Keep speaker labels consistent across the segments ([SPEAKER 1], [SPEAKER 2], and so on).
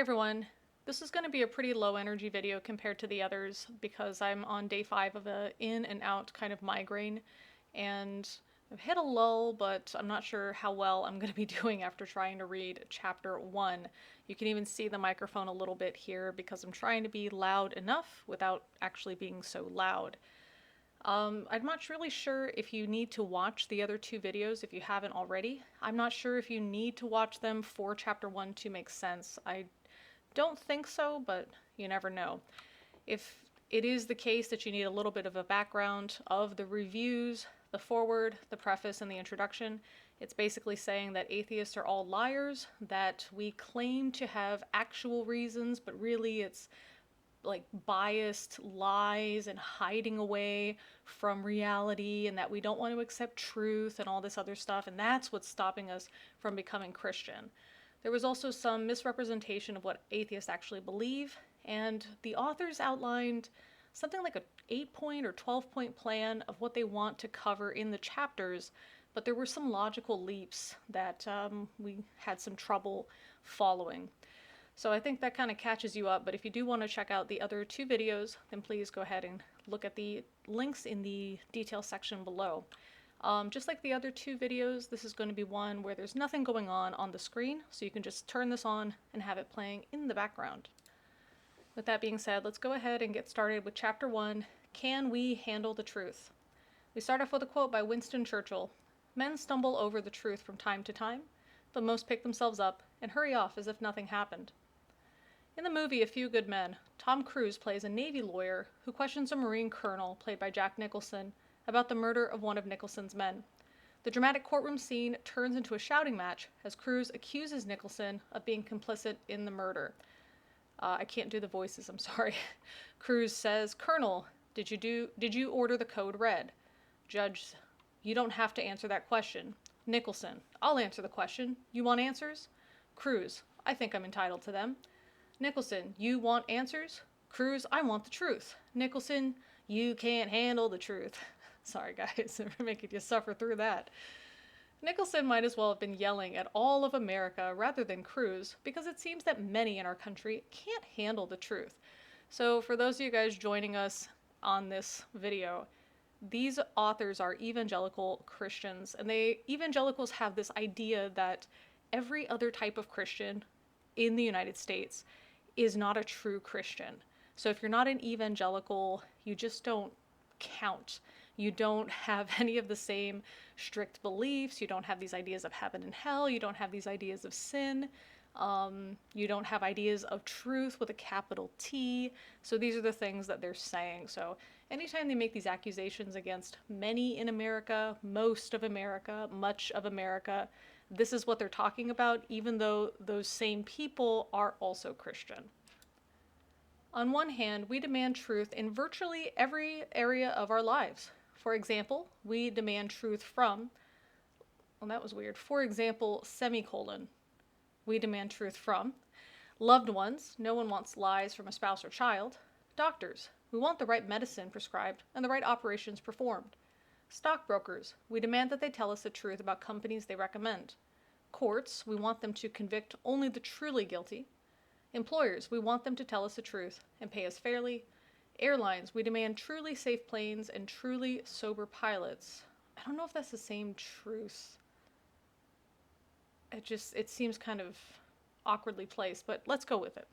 [SPEAKER 1] everyone. This is going to be a pretty low energy video compared to the others because I'm on day 5 of a in and out kind of migraine, and I've hit a lull, but I'm not sure how well I'm going to be doing after trying to read chapter 1. You can even see the microphone a little bit here because I'm trying to be loud enough without actually being so loud. I'm not really sure if you need to watch the other 2 videos if you haven't already. I'm not sure if you need to watch them for chapter 1 to make sense. I don't think so, but you never know. If it is the case that you need a little bit of a background of the reviews, the foreword, the preface, and the introduction, it's basically saying that atheists are all liars, that we claim to have actual reasons, but really it's like biased lies and hiding away from reality, and that we don't want to accept truth and all this other stuff, and that's what's stopping us from becoming Christian. There was also some misrepresentation of what atheists actually believe, and the authors outlined something like a 8-point or 12-point plan of what they want to cover in the chapters, but there were some logical leaps that we had some trouble following. So I think that kind of catches you up, but if you do want to check out the other 2 videos, then please go ahead and look at the links in the details section below. Just like the other 2 videos, this is going to be one where there's nothing going on the screen, so you can just turn this on and have it playing in the background. With that being said, let's go ahead and get started with Chapter 1, Can We Handle the Truth? We start off with a quote by Winston Churchill. Men stumble over the truth from time to time, but most pick themselves up and hurry off as if nothing happened. In the movie A Few Good Men, Tom Cruise plays a Navy lawyer who questions a Marine colonel, played by Jack Nicholson, about the murder of one of Nicholson's men. The dramatic courtroom scene turns into a shouting match as Cruise accuses Nicholson of being complicit in the murder. I can't do the voices, I'm sorry. Cruise says, "Colonel, did you order the code red?" Judge, "You don't have to answer that question." Nicholson, "I'll answer the question. You want answers?" Cruise, "I think I'm entitled to them." Nicholson, "You want answers?" Cruise, "I want the truth." Nicholson, "You can't handle the truth." Sorry guys, I'm making you suffer through that. Nicholson might as well have been yelling at all of America rather than Cruise, because it seems that many in our country can't handle the truth. So for those of you guys joining us on this video, these authors are evangelical Christians, and evangelicals have this idea that every other type of Christian in the United States is not a true Christian. So if you're not an evangelical, you just don't count. You don't have any of the same strict beliefs. You don't have these ideas of heaven and hell. You don't have these ideas of sin. You don't have ideas of truth with a capital T. So these are the things that they're saying. So anytime they make these accusations against many in America, most of America, much of America, this is what they're talking about, even though those same people are also Christian. On one hand, we demand truth in virtually every area of our lives. For example, we demand truth from, well, that was weird. For example, semicolon. We demand truth from loved ones. No one wants lies from a spouse or child. Doctors. We want the right medicine prescribed and the right operations performed. Stockbrokers. We demand that they tell us the truth about companies they recommend. Courts. We want them to convict only the truly guilty. Employers. We want them to tell us the truth and pay us fairly. Airlines. We demand truly safe planes and truly sober pilots. I don't know if that's the same truth. It seems kind of awkwardly placed, but let's go with it.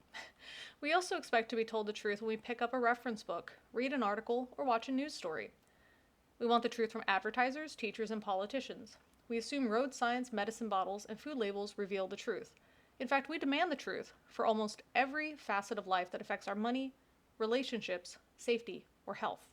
[SPEAKER 1] We also expect to be told the truth when we pick up a reference book, read an article, or watch a news story. We want the truth from advertisers, teachers, and politicians. We assume road signs, medicine bottles, and food labels reveal the truth. In fact, we demand the truth for almost every facet of life that affects our money, relationships, safety, or health.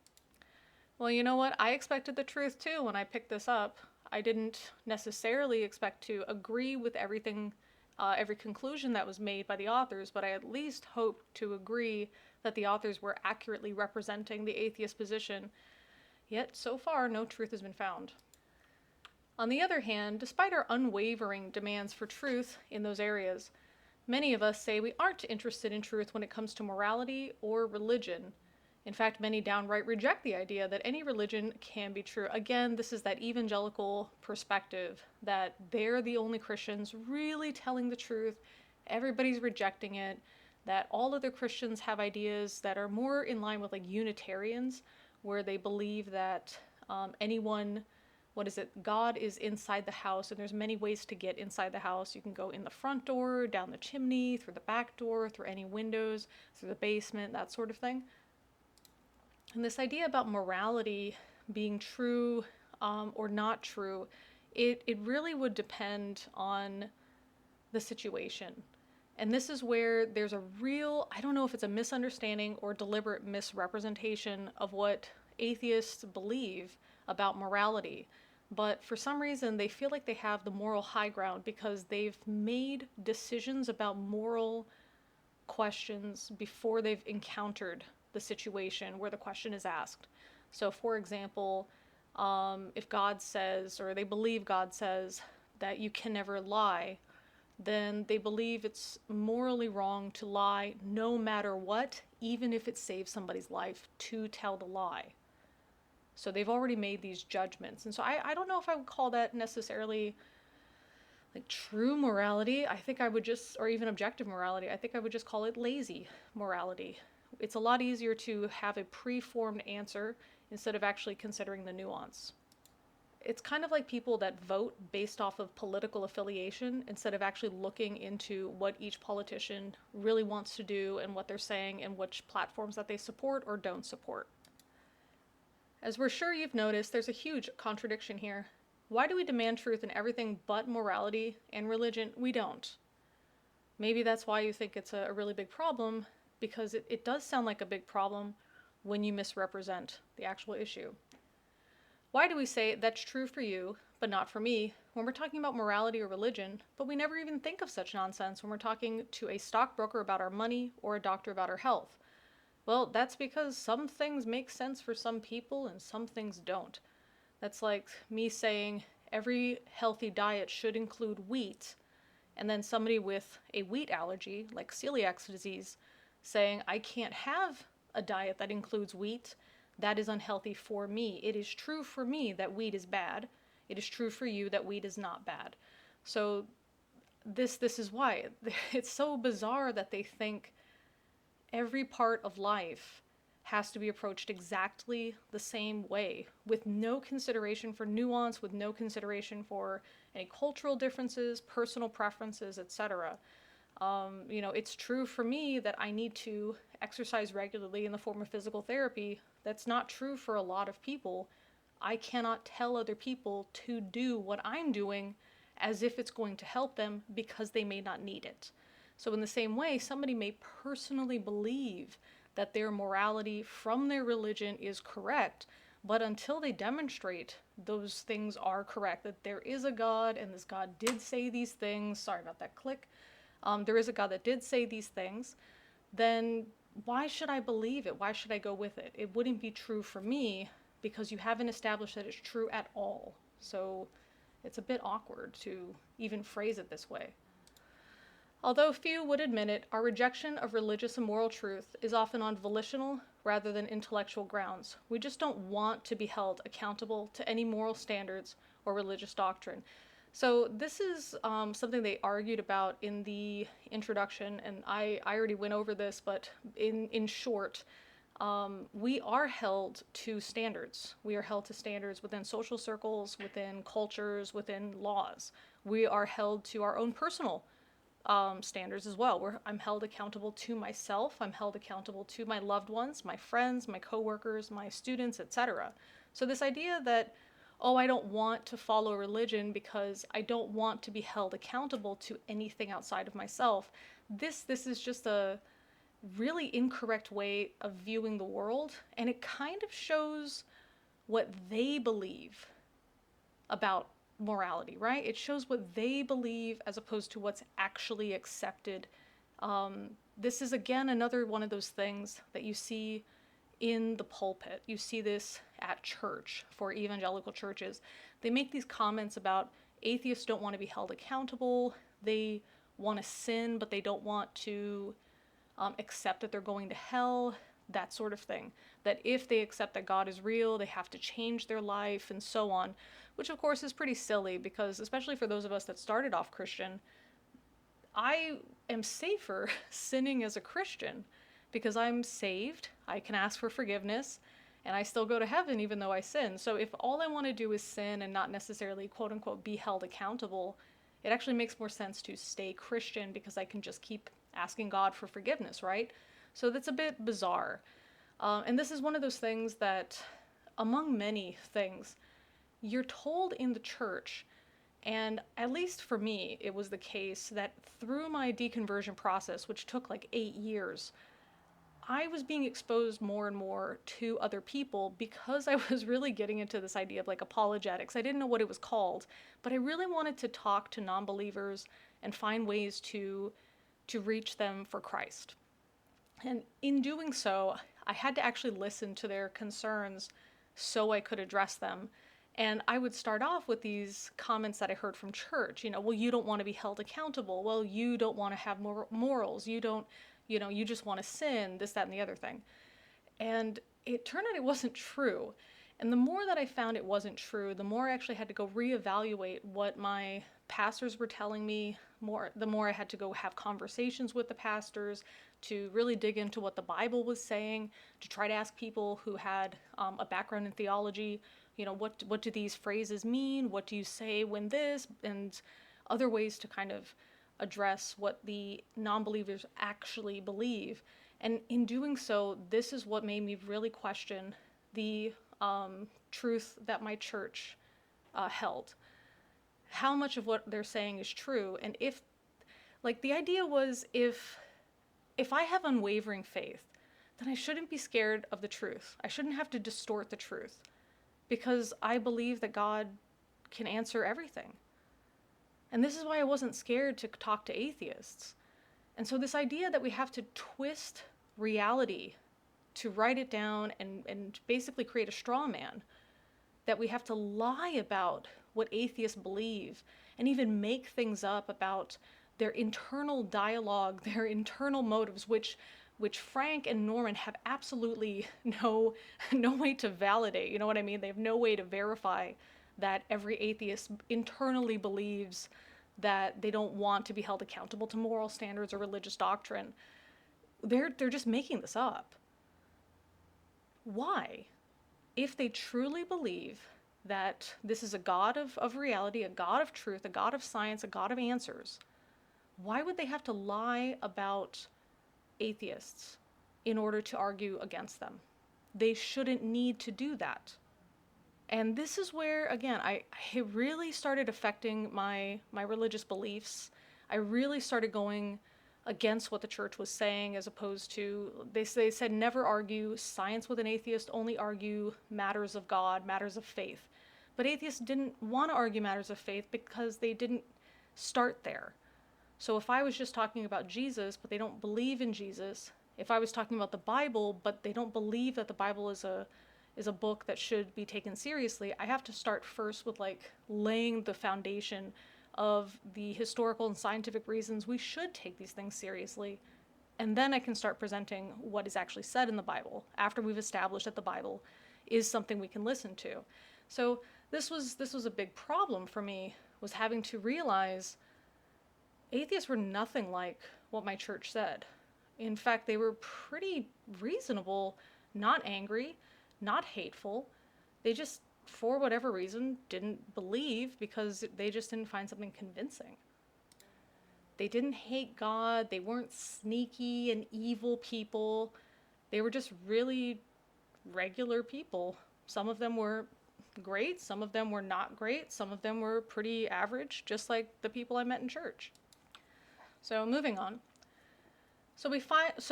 [SPEAKER 1] Well, you know what? I expected the truth too when I picked this up. I didn't necessarily expect to agree with everything, every conclusion that was made by the authors, but I at least hoped to agree that the authors were accurately representing the atheist position. Yet, so far, no truth has been found. On the other hand, despite our unwavering demands for truth in those areas, many of us say we aren't interested in truth when it comes to morality or religion. In fact, many downright reject the idea that any religion can be true. Again, this is that evangelical perspective that they're the only Christians really telling the truth everybody's rejecting it, that all other Christians have ideas that are more in line with like Unitarians, where they believe that anyone, what is it, God is inside the house, and there's many ways to get inside the house. You can go in the front door, down the chimney, through the back door, through any windows, through the basement, that sort of thing. And this idea about morality being true or not true, it really would depend on the situation. And this is where there's a real, I don't know if it's a misunderstanding or deliberate misrepresentation of what atheists believe about morality. But for some reason, they feel like they have the moral high ground because they've made decisions about moral questions before they've encountered the situation where the question is asked. So, for example, if God says, or they believe God says, that you can never lie, then they believe it's morally wrong to lie no matter what, even if it saves somebody's life, to tell the lie. So they've already made these judgments. And so I don't know if I would call that necessarily like true morality. I think I would just, or even objective morality, I think I would just call it lazy morality. It's a lot easier to have a preformed answer instead of actually considering the nuance. It's kind of like people that vote based off of political affiliation instead of actually looking into what each politician really wants to do and what they're saying and which platforms that they support or don't support. As we're sure you've noticed, there's a huge contradiction here. Why do we demand truth in everything but morality and religion? We don't. Maybe that's why you think it's a really big problem, because it does sound like a big problem when you misrepresent the actual issue. Why do we say that's true for you, but not for me, when we're talking about morality or religion, but we never even think of such nonsense when we're talking to a stockbroker about our money or a doctor about our health? Well, that's because some things make sense for some people and some things don't. That's like me saying every healthy diet should include wheat, and then somebody with a wheat allergy, like celiac disease, saying I can't have a diet that includes wheat. That is unhealthy for me. It is true for me that wheat is bad. It is true for you that wheat is not bad. So this is why it's so bizarre that they think every part of life has to be approached exactly the same way, with no consideration for nuance, with no consideration for any cultural differences, personal preferences, etc. It's true for me that I need to exercise regularly in the form of physical therapy. That's not true for a lot of people. I cannot tell other people to do what I'm doing as if it's going to help them because they may not need it. So in the same way, somebody may personally believe that their morality from their religion is correct, but until they demonstrate those things are correct, that there is a God and this God did say these things, sorry about that click, there is a God that did say these things, then why should I believe it? Why should I go with it? It wouldn't be true for me because you haven't established that it's true at all. So it's a bit awkward to even phrase it this way. Although few would admit it, our rejection of religious and moral truth is often on volitional rather than intellectual grounds. We just don't want to be held accountable to any moral standards or religious doctrine. So this is something they argued about in the introduction, and I already went over this, but in short, we are held to standards. We are held to standards within social circles, within cultures, within laws. We are held to our own personal standards as well. I'm held accountable to myself. I'm held accountable to my loved ones, my friends, my coworkers, my students, etc. So this idea that, oh, I don't want to follow religion because I don't want to be held accountable to anything outside of myself, this is just a really incorrect way of viewing the world, and it kind of shows what they believe about morality, right? It shows what they believe as opposed to what's actually accepted. This is, again, another one of those things that you see in the pulpit. You see this at church for evangelical churches. They make these comments about atheists don't want to be held accountable. They want to sin, but they don't want to accept that they're going to hell, that sort of thing. That if they accept that God is real, they have to change their life and so on, which of course is pretty silly because, especially for those of us that started off Christian, I am safer sinning as a Christian because I'm saved, I can ask for forgiveness, and I still go to heaven even though I sin. So if all I want to do is sin and not necessarily quote unquote be held accountable, it actually makes more sense to stay Christian because I can just keep asking God for forgiveness, right? So that's a bit bizarre. And this is one of those things that, among many things, you're told in the church, and at least for me, it was the case that through my deconversion process, which took like 8 years, I was being exposed more and more to other people because I was really getting into this idea of like apologetics. I didn't know what it was called, but I really wanted to talk to non-believers and find ways to reach them for Christ. And in doing so, I had to actually listen to their concerns so I could address them. And I would start off with these comments that I heard from church, well, you don't want to be held accountable. Well, you don't want to have morals. You don't, you just want to sin, this, that, and the other thing. And it turned out it wasn't true. And the more that I found it wasn't true, the more I actually had to go reevaluate what my pastors were telling me. The more I had to go have conversations with the pastors to really dig into what the Bible was saying, to try to ask people who had a background in theology, what do these phrases mean? What do you say when this? And other ways to kind of address what the non-believers actually believe. And in doing so, this is what made me really question the truth that my church held. How much of what they're saying is true, and if, like, the idea was if I have unwavering faith, then I shouldn't be scared of the truth. I shouldn't have to distort the truth because I believe that God can answer everything. And this is why I wasn't scared to talk to atheists. And so this idea that we have to twist reality to write it down and basically create a straw man, that we have to lie about what atheists believe and even make things up about their internal dialogue, their internal motives, which Frank and Norman have absolutely no way to validate. You know what I mean? They have no way to verify that every atheist internally believes that they don't want to be held accountable to moral standards or religious doctrine. They're just making this up. Why? If they truly believe that this is a God of reality, a God of truth, a God of science, a God of answers, why would they have to lie about atheists in order to argue against them? They shouldn't need to do that. And this is where, again, it really started affecting my religious beliefs. I really started going against what the church was saying, as opposed to, they said never argue science with an atheist, only argue matters of God, matters of faith. But atheists didn't want to argue matters of faith because they didn't start there. So if I was just talking about Jesus, but they don't believe in Jesus, if I was talking about the Bible, but they don't believe that the Bible is a book that should be taken seriously, I have to start first with like laying the foundation of the historical and scientific reasons we should take these things seriously. And then I can start presenting what is actually said in the Bible after we've established that the Bible is something we can listen to. So this was a big problem for me, was having to realize atheists were nothing like what my church said. In fact, they were pretty reasonable, not angry, not hateful. They just, for whatever reason, didn't believe because they just didn't find something convincing. They didn't hate God. They weren't sneaky and evil people. They were just really regular people. Some of them were great. Some of them were not great. Some of them were pretty average, just like the people I met in church. So moving on. So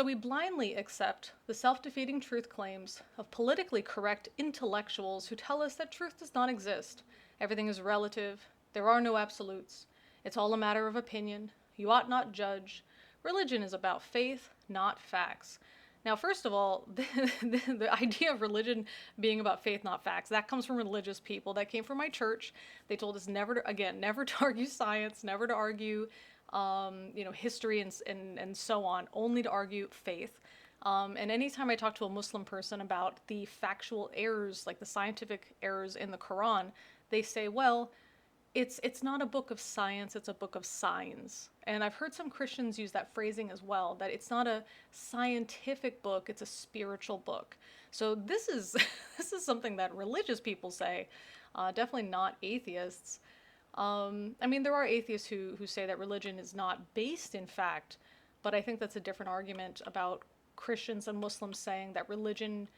[SPEAKER 1] we blindly accept the self-defeating truth claims of politically correct intellectuals who tell us that truth does not exist. Everything is relative. There are no absolutes. It's all a matter of opinion. You ought not judge. Religion is about faith, not facts. Now, first of all, the idea of religion being about faith, not facts, that comes from religious people. That came from my church. They told us never to argue science, never to argue history and so on, only to argue faith. And anytime I talk to a Muslim person about the factual errors, like the scientific errors in the Quran, they say, well, it's not a book of science, it's a book of signs. And I've heard some Christians use that phrasing as well, that it's not a scientific book, it's a spiritual book. So this is this is something that religious people say, definitely not atheists. I mean, there are atheists who say that religion is not based in fact, but I think that's a different argument about Christians and Muslims saying that religion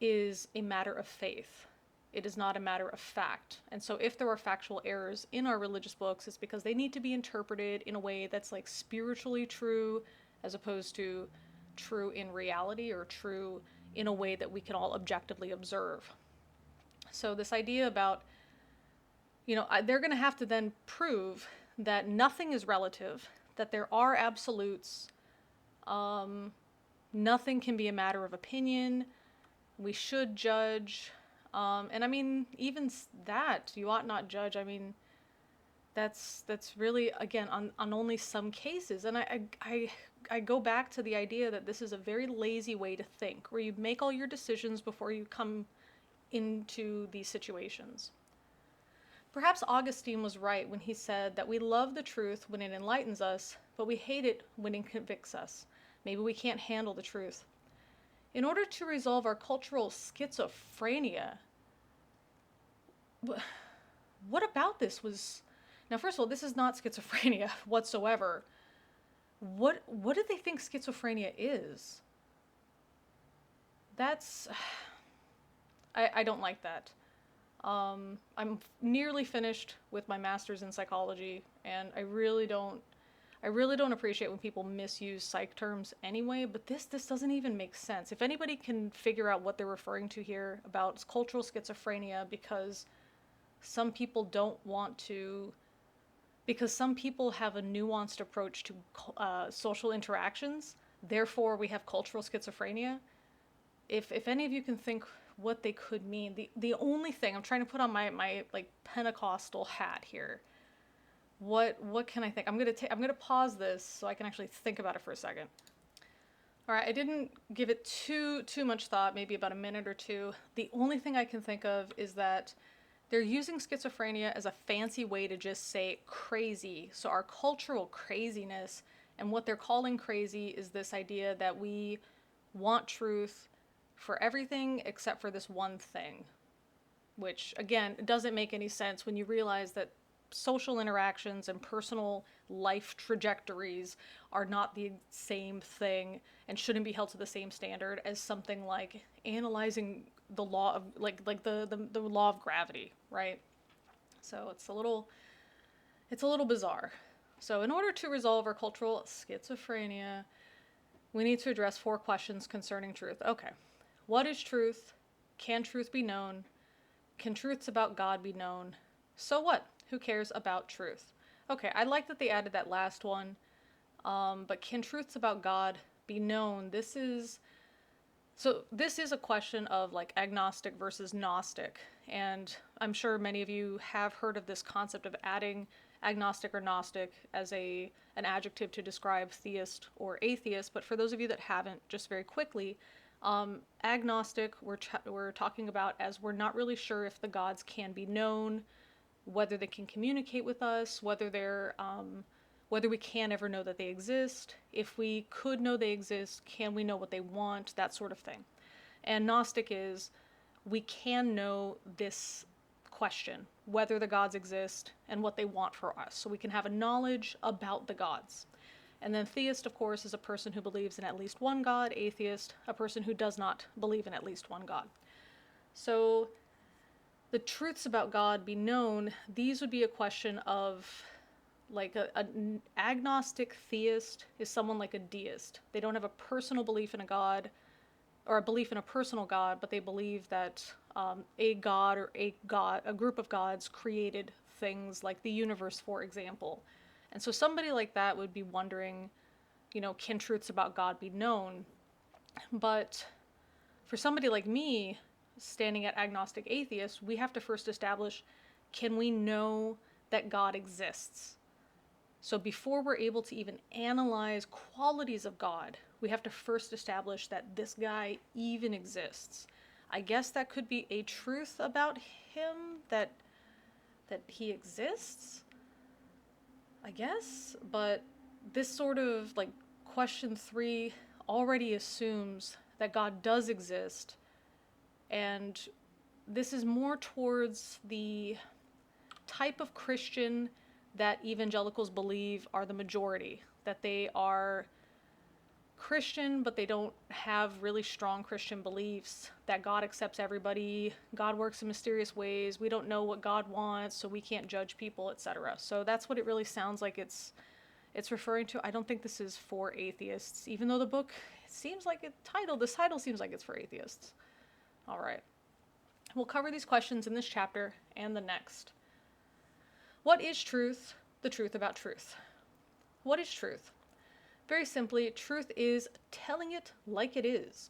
[SPEAKER 1] is a matter of faith. It is not a matter of fact. And so if there are factual errors in our religious books, it's because they need to be interpreted in a way that's like spiritually true as opposed to true in reality or true in a way that we can all objectively observe. So this idea about, they're going to have to then prove that nothing is relative, that there are absolutes, nothing can be a matter of opinion, we should judge. And I mean, even that, you ought not judge. I mean, that's really, again, on only some cases. And I go back to the idea that this is a very lazy way to think, where you make all your decisions before you come into these situations. Perhaps Augustine was right when he said that we love the truth when it enlightens us, but we hate it when it convicts us. Maybe we can't handle the truth. In order to resolve our cultural schizophrenia, what about this was... Now, first of all, this is not schizophrenia whatsoever. What do they think schizophrenia is? That's... I don't like that. I'm nearly finished with my master's in psychology, and I really don't appreciate when people misuse psych terms anyway, but this doesn't even make sense. If anybody can figure out what they're referring to here about cultural schizophrenia, because some people have a nuanced approach to social interactions, therefore we have cultural schizophrenia. If any of you can think what they could mean, the only thing, I'm trying to put on my like Pentecostal hat here. What can I think? I'm gonna pause this so I can actually think about it for a second. All right, I didn't give it too much thought, maybe about a minute or two. The only thing I can think of is that they're using schizophrenia as a fancy way to just say crazy. So our cultural craziness, and what they're calling crazy is this idea that we want truth for everything except for this one thing, which again, it doesn't make any sense when you realize that social interactions and personal life trajectories are not the same thing and shouldn't be held to the same standard as something like analyzing the law of the law of gravity, right? So it's a little bizarre. So in order to resolve our cultural schizophrenia, we need to address 4 questions concerning truth. Okay. What is truth? Can truth be known? Can truths about God be known? So what? Who cares about truth? Okay, I like that they added that last one. But can truths about God be known? This is a question of like agnostic versus Gnostic. And I'm sure many of you have heard of this concept of adding agnostic or Gnostic as an adjective to describe theist or atheist. But for those of you that haven't, just very quickly, agnostic we're talking about as we're not really sure if the gods can be known, whether they can communicate with us, whether we can ever know that they exist. If we could know they exist, can we know what they want, that sort of thing. And Gnostic is we can know this question, whether the gods exist and what they want for us, so we can have a knowledge about the gods. And then theist, of course, is a person who believes in at least one God. Atheist, a person who does not believe in at least one God. So the truths about God be known, these would be a question of like an agnostic theist is someone like a deist. They don't have a personal belief in a God or a belief in a personal God, but they believe that a God or a group of gods created things like the universe, for example. And so somebody like that would be wondering, can truths about God be known? But for somebody like me, standing at agnostic atheist, we have to first establish, can we know that God exists? So before we're able to even analyze qualities of God, we have to first establish that this guy even exists. I guess that could be a truth about him that that he exists, I guess, but this sort of like question 3 already assumes that God does exist, and this is more towards the type of Christian that evangelicals believe are the majority, that they are Christian, but they don't have really strong Christian beliefs, that God accepts everybody, God works in mysterious ways, we don't know what God wants, so we can't judge people, etc. So that's what it really sounds like it's referring to. I don't think this is for atheists, even though the book seems like this title seems like it's for atheists. All right. We'll cover these questions in this chapter and the next. What is truth? The truth about truth. What is truth? Very simply, truth is telling it like it is.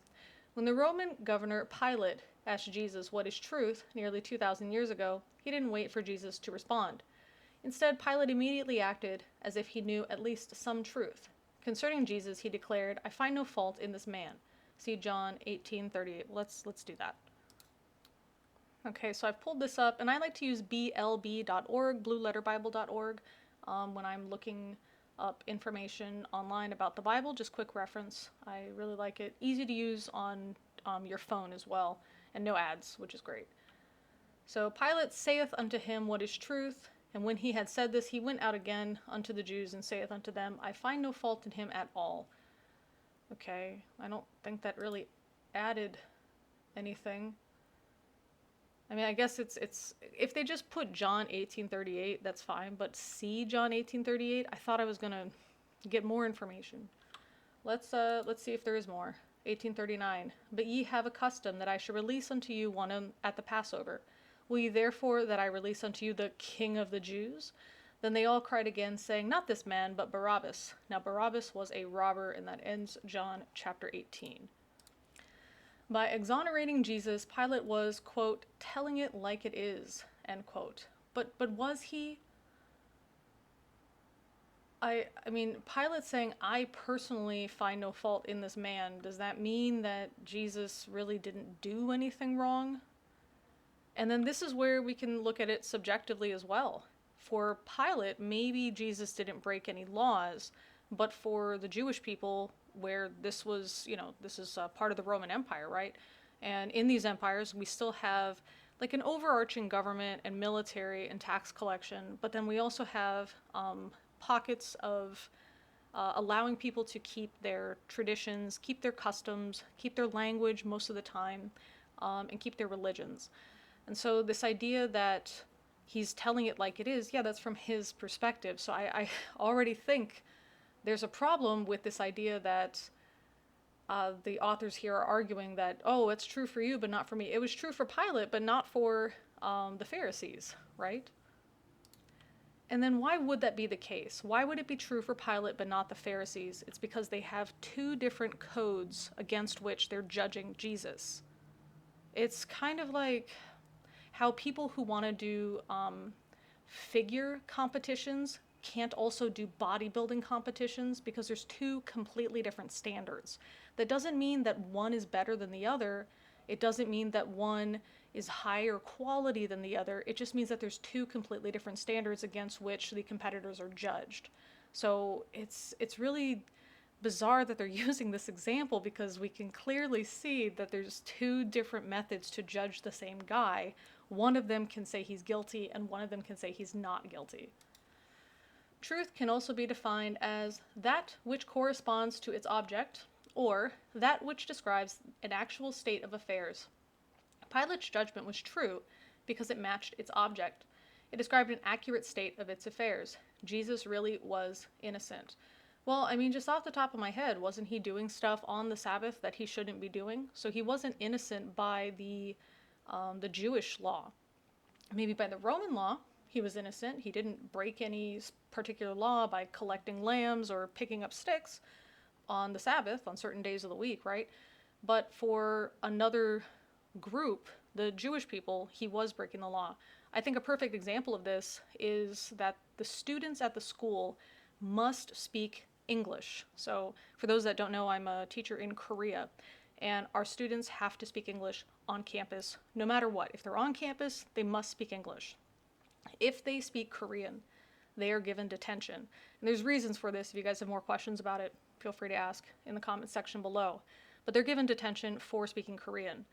[SPEAKER 1] When the Roman governor Pilate asked Jesus what is truth nearly 2,000 years ago, he didn't wait for Jesus to respond. Instead, Pilate immediately acted as if he knew at least some truth. Concerning Jesus, he declared, "I find no fault in this man." See John 18:38. Let's do that. Okay, so I've pulled this up, and I like to use blb.org, blueletterbible.org, when I'm looking up information online about the Bible. Just quick reference. I really like it. Easy to use on your phone as well, and no ads, which is great. So Pilate saith unto him, "What is truth?" And when he had said this, he went out again unto the Jews and saith unto them, "I find no fault in him at all." Okay, I don't think that really added anything. I mean, I guess it's if they just put John 18:38, that's fine, but see John 18:38, I thought I was going to get more information. Let's see if there is more. 18:39. But ye have a custom that I should release unto you one at the Passover. Will ye therefore that I release unto you the King of the Jews? Then they all cried again, saying, Not this man, but Barabbas. Now Barabbas was a robber, and that ends John chapter 18. By exonerating Jesus, Pilate was, quote, telling it like it is, end quote. But was he? I mean, Pilate saying, I personally find no fault in this man, does that mean that Jesus really didn't do anything wrong? And then this is where we can look at it subjectively as well. For Pilate, maybe Jesus didn't break any laws, but for the Jewish people, where this was, this is part of the Roman Empire, right? And in these empires, we still have like an overarching government and military and tax collection, but then we also have pockets of allowing people to keep their traditions, keep their customs, keep their language most of the time, and keep their religions. And so this idea that he's telling it like it is, yeah, that's from his perspective. So I already think there's a problem with this idea that the authors here are arguing that, oh, it's true for you, but not for me. It was true for Pilate, but not for the Pharisees, right? And then why would that be the case? Why would it be true for Pilate, but not the Pharisees? It's because they have two different codes against which they're judging Jesus. It's kind of like how people who want to do figure competitions can't also do bodybuilding competitions because there's two completely different standards. That doesn't mean that one is better than the other. It doesn't mean that one is higher quality than the other. It just means that there's two completely different standards against which the competitors are judged. So it's really bizarre that they're using this example because we can clearly see that there's two different methods to judge the same guy. One of them can say he's guilty and one of them can say he's not guilty. Truth can also be defined as that which corresponds to its object, or that which describes an actual state of affairs. Pilate's judgment was true because it matched its object. It described an accurate state of its affairs. Jesus really was innocent. Well, I mean, just off the top of my head, wasn't he doing stuff on the Sabbath that he shouldn't be doing? So he wasn't innocent by the Jewish law. Maybe by the Roman law, he was innocent. He didn't break any particular law by collecting lambs or picking up sticks on the Sabbath on certain days of the week, right? But for another group, the Jewish people, he was breaking the law. I think a perfect example of this is that the students at the school must speak English. So for those that don't know, I'm a teacher in Korea, and our students have to speak English on campus no matter what. If they're on campus, they must speak English. If they speak Korean, they are given detention. And there's reasons for this. If you guys have more questions about it, feel free to ask in the comment section below. But they're given detention for speaking Korean.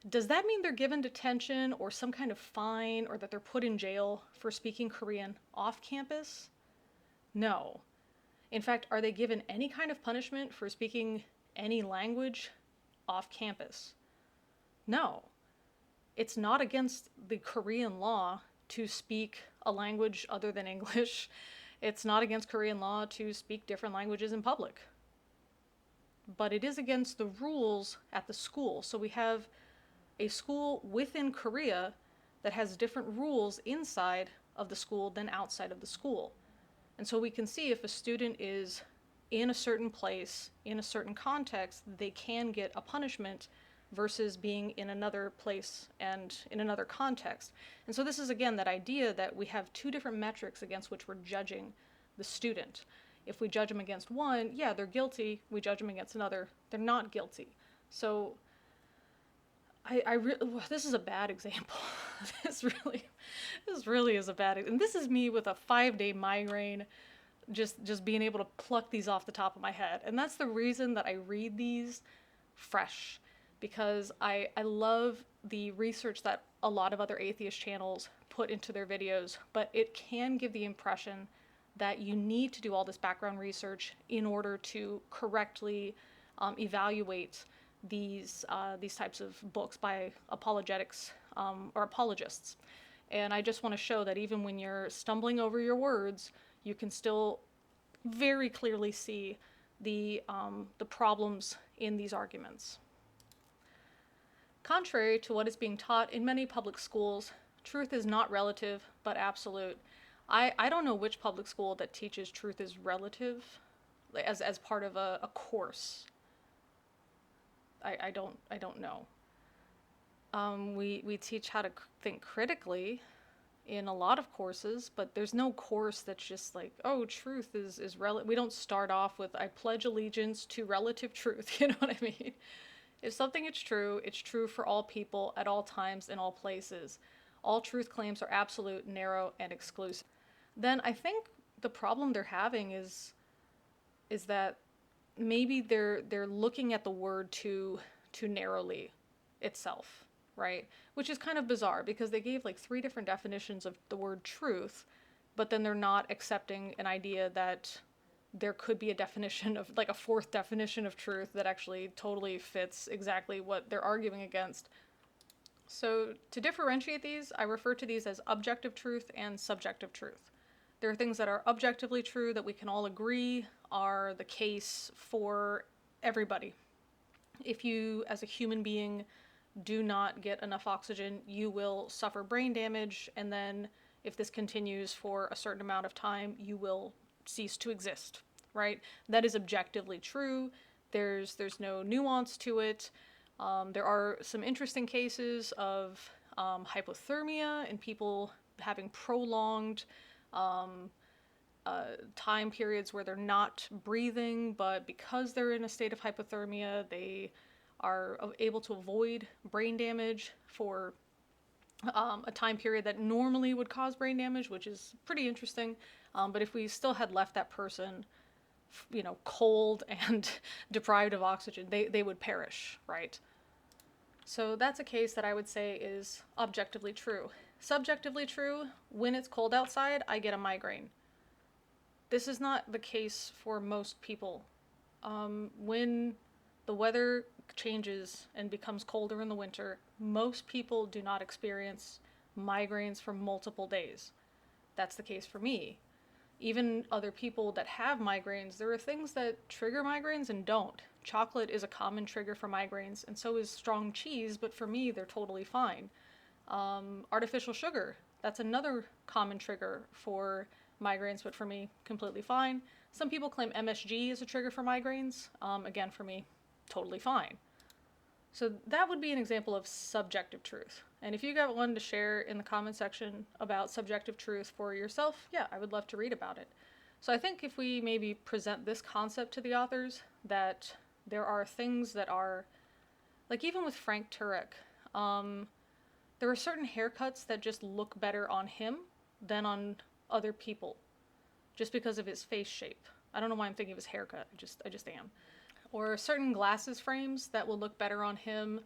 [SPEAKER 1] Does that mean they're given detention or some kind of fine, or that they're put in jail for speaking Korean off campus? No. In fact, are they given any kind of punishment for speaking any language off campus? No. It's not against the Korean law to speak a language other than English. It's not against Korean law to speak different languages in public. But it is against the rules at the school. So we have a school within Korea that has different rules inside of the school than outside of the school. And so we can see if a student is in a certain place, in a certain context, they can get a punishment versus being in another place and in another context. And so this is, again, that idea that we have two different metrics against which we're judging the student. If we judge them against one, yeah, they're guilty. We judge them against another, they're not guilty. So this is a bad example. This really is a bad, and this is me with a 5-day migraine, just being able to pluck these off the top of my head. And that's the reason that I read these fresh, because I love the research that a lot of other atheist channels put into their videos, but it can give the impression that you need to do all this background research in order to correctly evaluate these types of books by apologetics or apologists. And I just want to show that even when you're stumbling over your words, you can still very clearly see the problems in these arguments. Contrary to what is being taught in many public schools, truth is not relative but absolute. I don't know which public school that teaches truth is relative as part of a course. I don't know. We teach how to think critically in a lot of courses, but there's no course that's just like, oh, truth is relative. We don't start off with, I pledge allegiance to relative truth. You know what I mean? If something is true, it's true for all people at all times in all places. All truth claims are absolute, narrow, and exclusive. Then I think the problem they're having is that maybe they're looking at the word too narrowly itself, right? Which is kind of bizarre because they gave like 3 different definitions of the word truth, but then they're not accepting an idea that there could be a definition of, like, a 4th definition of truth that actually totally fits exactly what they're arguing against. So to differentiate these, I refer to these as objective truth and subjective truth. There are things that are objectively true that we can all agree are the case for everybody. If you, as a human being, do not get enough oxygen, you will suffer brain damage, and then if this continues for a certain amount of time, you will cease to exist, right? That is objectively true. There's no nuance to it. There are some interesting cases of hypothermia and people having prolonged time periods where they're not breathing, but because they're in a state of hypothermia, they are able to avoid brain damage for a time period that normally would cause brain damage, which is pretty interesting. But if we still had left that person, cold and deprived of oxygen, they would perish, right? So that's a case that I would say is objectively true. Subjectively true, when it's cold outside, I get a migraine. This is not the case for most people. When the weather changes and becomes colder in the winter, most people do not experience migraines for multiple days. That's the case for me. Even other people that have migraines, there are things that trigger migraines and don't. Chocolate is a common trigger for migraines, and so is strong cheese, but for me, they're totally fine. Artificial sugar, that's another common trigger for migraines, but for me, completely fine. Some people claim MSG is a trigger for migraines. Again, for me, totally fine. So that would be an example of subjective truth. And if you got one to share in the comment section about subjective truth for yourself, yeah, I would love to read about it. So I think if we maybe present this concept to the authors, that there are things that are, like even with Frank Turek, there are certain haircuts that just look better on him than on other people, just because of his face shape. I don't know why I'm thinking of his haircut. I just am. Or certain glasses frames that will look better on him.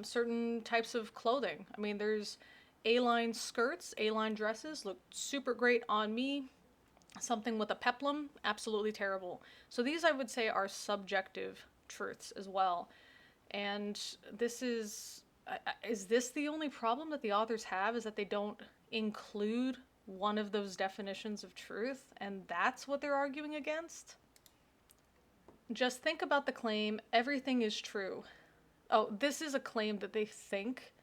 [SPEAKER 1] Certain types of clothing. I mean, there's A-line skirts, A-line dresses look super great on me. Something with a peplum, absolutely terrible. So these, I would say, are subjective truths as well. And this is this the only problem that the authors have, is that they don't include one of those definitions of truth, and that's what they're arguing against? Just think about the claim, everything is true. Oh, this is a claim that they think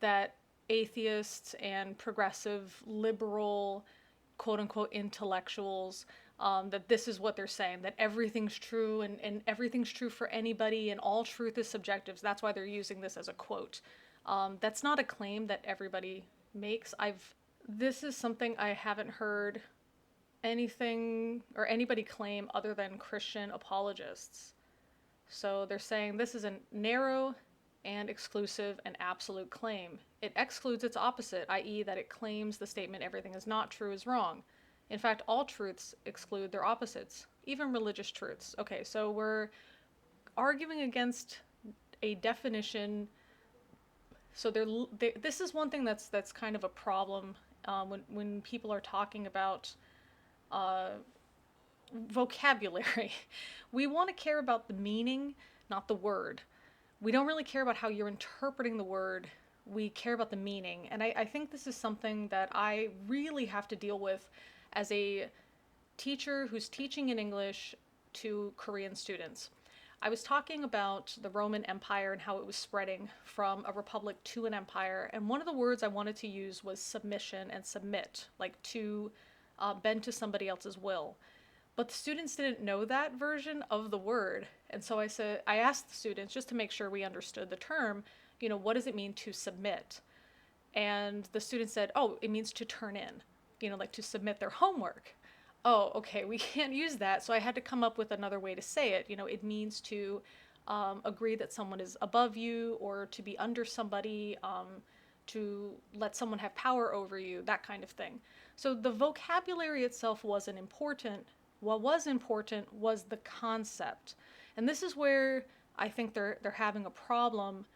[SPEAKER 1] that atheists and progressive, liberal, quote-unquote intellectuals, that this is what they're saying, that everything's true and everything's true for anybody and all truth is subjective. So that's why they're using this as a quote. That's not a claim that everybody makes. This is something I haven't heard anything or anybody claim other than Christian apologists. So they're saying this is a narrow and exclusive and absolute claim. It excludes its opposite, i.e. that it claims the statement everything is not true is wrong. In fact, all truths exclude their opposites, even religious truths. Okay, so we're arguing against a definition. So this is one thing that's kind of a problem when people are talking about vocabulary. We want to care about the meaning, not the word. We don't really care about how you're interpreting the word. We care about the meaning. And I think this is something that I really have to deal with as a teacher who's teaching in English to Korean students. I was talking about the Roman Empire and how it was spreading from a republic to an empire. And one of the words I wanted to use was submission and submit, like to bend to somebody else's will. But the students didn't know that version of the word. And so I asked the students, just to make sure we understood the term, what does it mean to submit? And the students said, oh, it means to turn in, like to submit their homework. Oh, okay, we can't use that. So I had to come up with another way to say it. It means to agree that someone is above you, or to be under somebody, to let someone have power over you, that kind of thing. So the vocabulary itself wasn't important. What was important was the concept. And this is where I think they're having a problem.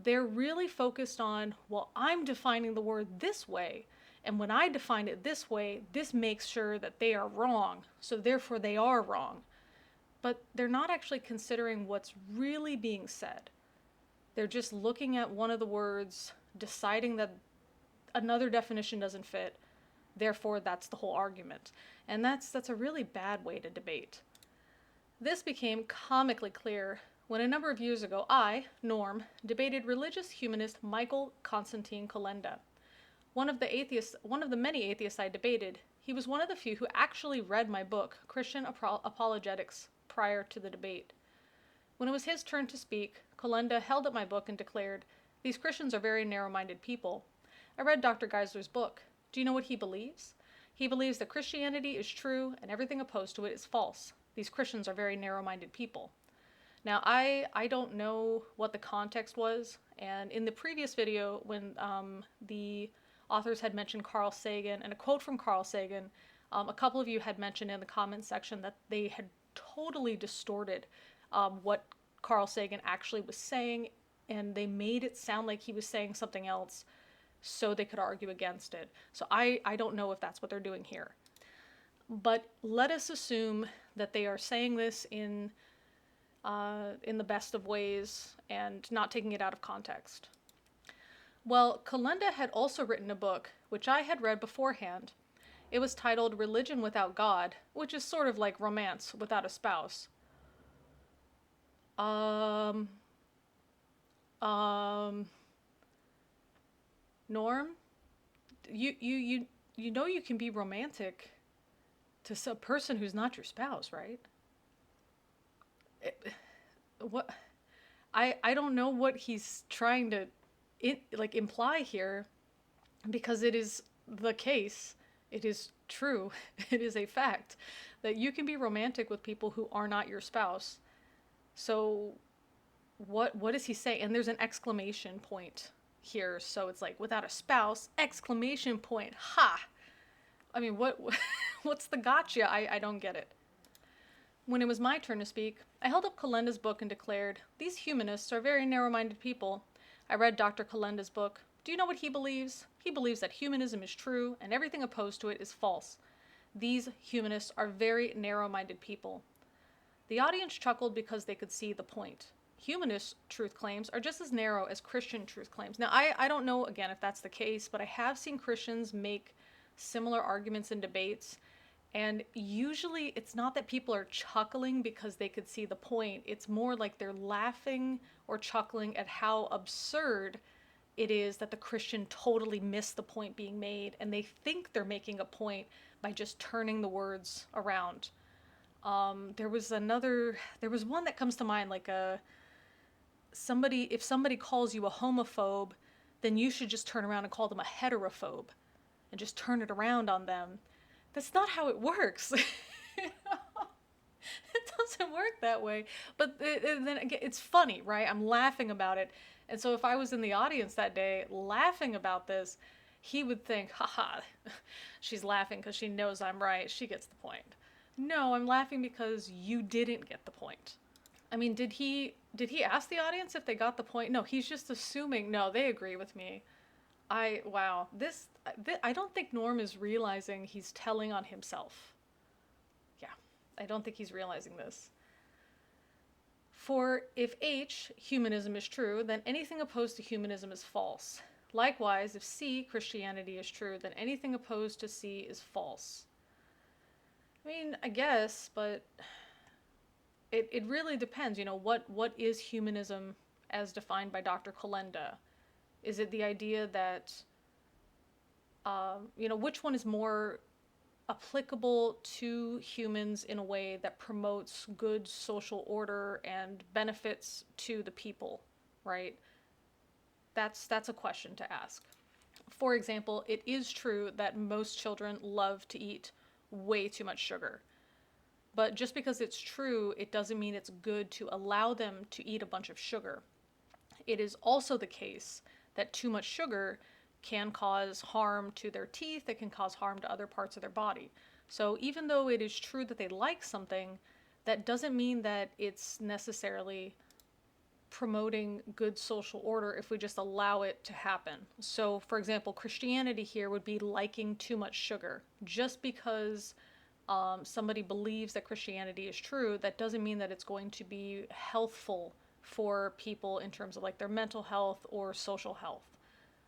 [SPEAKER 1] They're really focused on, well, I'm defining the word this way. And when I define it this way, this makes sure that they are wrong. So therefore they are wrong. But they're not actually considering what's really being said. They're just looking at one of the words, deciding that another definition doesn't fit. Therefore, that's the whole argument. And that's a really bad way to debate. This became comically clear when a number of years ago I, Norm, debated religious humanist Michael Constantine Kolenda. One of the many atheists I debated. He was one of the few who actually read my book, Christian Apologetics, prior to the debate. When it was his turn to speak, Kolenda held up my book and declared, "These Christians are very narrow-minded people. I read Dr. Geisler's book. Do you know what he believes? He believes that Christianity is true and everything opposed to it is false. These Christians are very narrow-minded people." Now, I don't know what the context was, and in the previous video, when the authors had mentioned Carl Sagan, and a quote from Carl Sagan, a couple of you had mentioned in the comments section that they had totally distorted what Carl Sagan actually was saying, and they made it sound like he was saying something else so they could argue against it. So I don't know if that's what they're doing here. But let us assume that they are saying this in the best of ways and not taking it out of context. Well, Kolenda had also written a book, which I had read beforehand. It was titled Religion Without God, which is sort of like romance without a spouse. Norm, you know you can be romantic to a person who's not your spouse, right? What? I don't know what he's trying to imply here, because it is the case. It is true. It is a fact that you can be romantic with people who are not your spouse. So what does he say? And there's an exclamation point here, so it's like without a spouse, exclamation point, ha! I mean, what, what's the gotcha? I don't get it. When it was my turn to speak, I held up Kalenda's book and declared, "These humanists are very narrow-minded people." I read Dr. Kalenda's book. Do you know what he believes? He believes that humanism is true and everything opposed to it is false. These humanists are very narrow-minded people. The audience chuckled because they could see the point. Humanist truth claims are just as narrow as Christian truth claims. Now, I don't know, again, if that's the case, but I have seen Christians make similar arguments in debates, and usually it's not that people are chuckling because they could see the point. It's more like they're laughing or chuckling at how absurd it is that the Christian totally missed the point being made, and they think they're making a point by just turning the words around. There was one that comes to mind, like if somebody calls you a homophobe, then you should just turn around and call them a heterophobe and just turn it around on them. That's not how it works. It doesn't work that way. But then again, it's funny, right? I'm laughing about it. And so if I was in the audience that day laughing about this, he would think, haha, she's laughing because she knows I'm right. She gets the point. No, I'm laughing because you didn't get the point. I mean, did he ask the audience if they got the point? No, he's just assuming, no, they agree with me. Wow, I don't think Norm is realizing he's telling on himself. Yeah, I don't think he's realizing this. For if H, humanism is true, then anything opposed to humanism is false. Likewise, if C, Christianity is true, then anything opposed to C is false. I mean, I guess, but it really depends. What is humanism as defined by Dr. Kalenda? Is it the idea that, which one is more applicable to humans in a way that promotes good social order and benefits to the people, right? That's a question to ask. For example, it is true that most children love to eat way too much sugar. But just because it's true, it doesn't mean it's good to allow them to eat a bunch of sugar. It is also the case that too much sugar can cause harm to their teeth, it can cause harm to other parts of their body. So even though it is true that they like something, that doesn't mean that it's necessarily promoting good social order if we just allow it to happen. So, for example, Christianity here would be liking too much sugar. Just because somebody believes that Christianity is true, that doesn't mean that it's going to be healthful for people in terms of like their mental health or social health.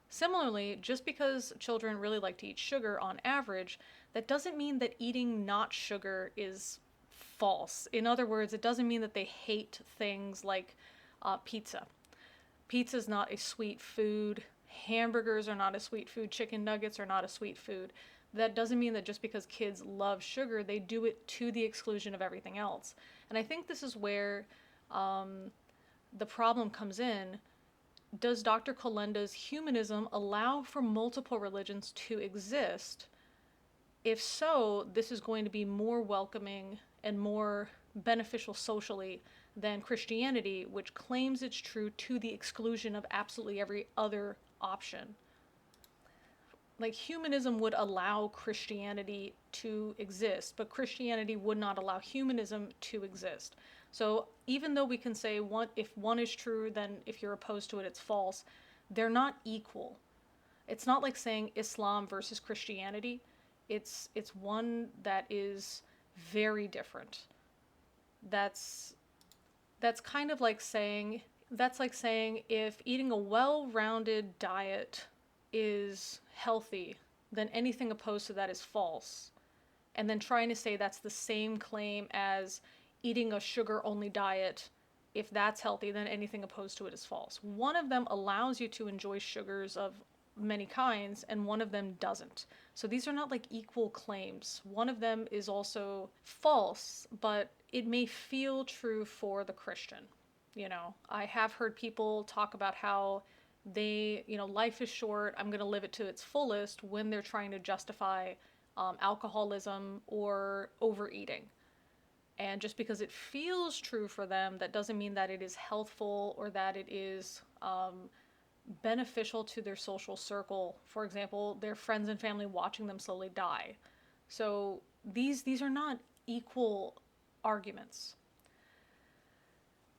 [SPEAKER 1] Similarly, just because children really like to eat sugar on average, that doesn't mean that eating not sugar is false. In other words, it doesn't mean that they hate things like pizza. Pizza is not a sweet food. Hamburgers are not a sweet food. Chicken nuggets are not a sweet food. That doesn't mean that just because kids love sugar, they do it to the exclusion of everything else. And I think this is where the problem comes in. Does Dr. Kalenda's humanism allow for multiple religions to exist? If so, this is going to be more welcoming and more beneficial socially than Christianity, which claims it's true to the exclusion of absolutely every other option. Like, humanism would allow Christianity to exist, but Christianity would not allow humanism to exist. So even though we can say if one is true, then if you're opposed to it, it's false, they're not equal. It's not like saying Islam versus Christianity. It's one that is very different. That's kind of like saying, if eating a well-rounded diet is healthy, then anything opposed to that is false. And then trying to say that's the same claim as eating a sugar-only diet, if that's healthy, then anything opposed to it is false. One of them allows you to enjoy sugars of many kinds, and one of them doesn't. So these are not like equal claims. One of them is also false, but it may feel true for the Christian. I have heard people talk about how life is short, I'm going to live it to its fullest when they're trying to justify alcoholism or overeating. And just because it feels true for them, that doesn't mean that it is healthful or that it is beneficial to their social circle. For example, their friends and family watching them slowly die. So these are not equal arguments.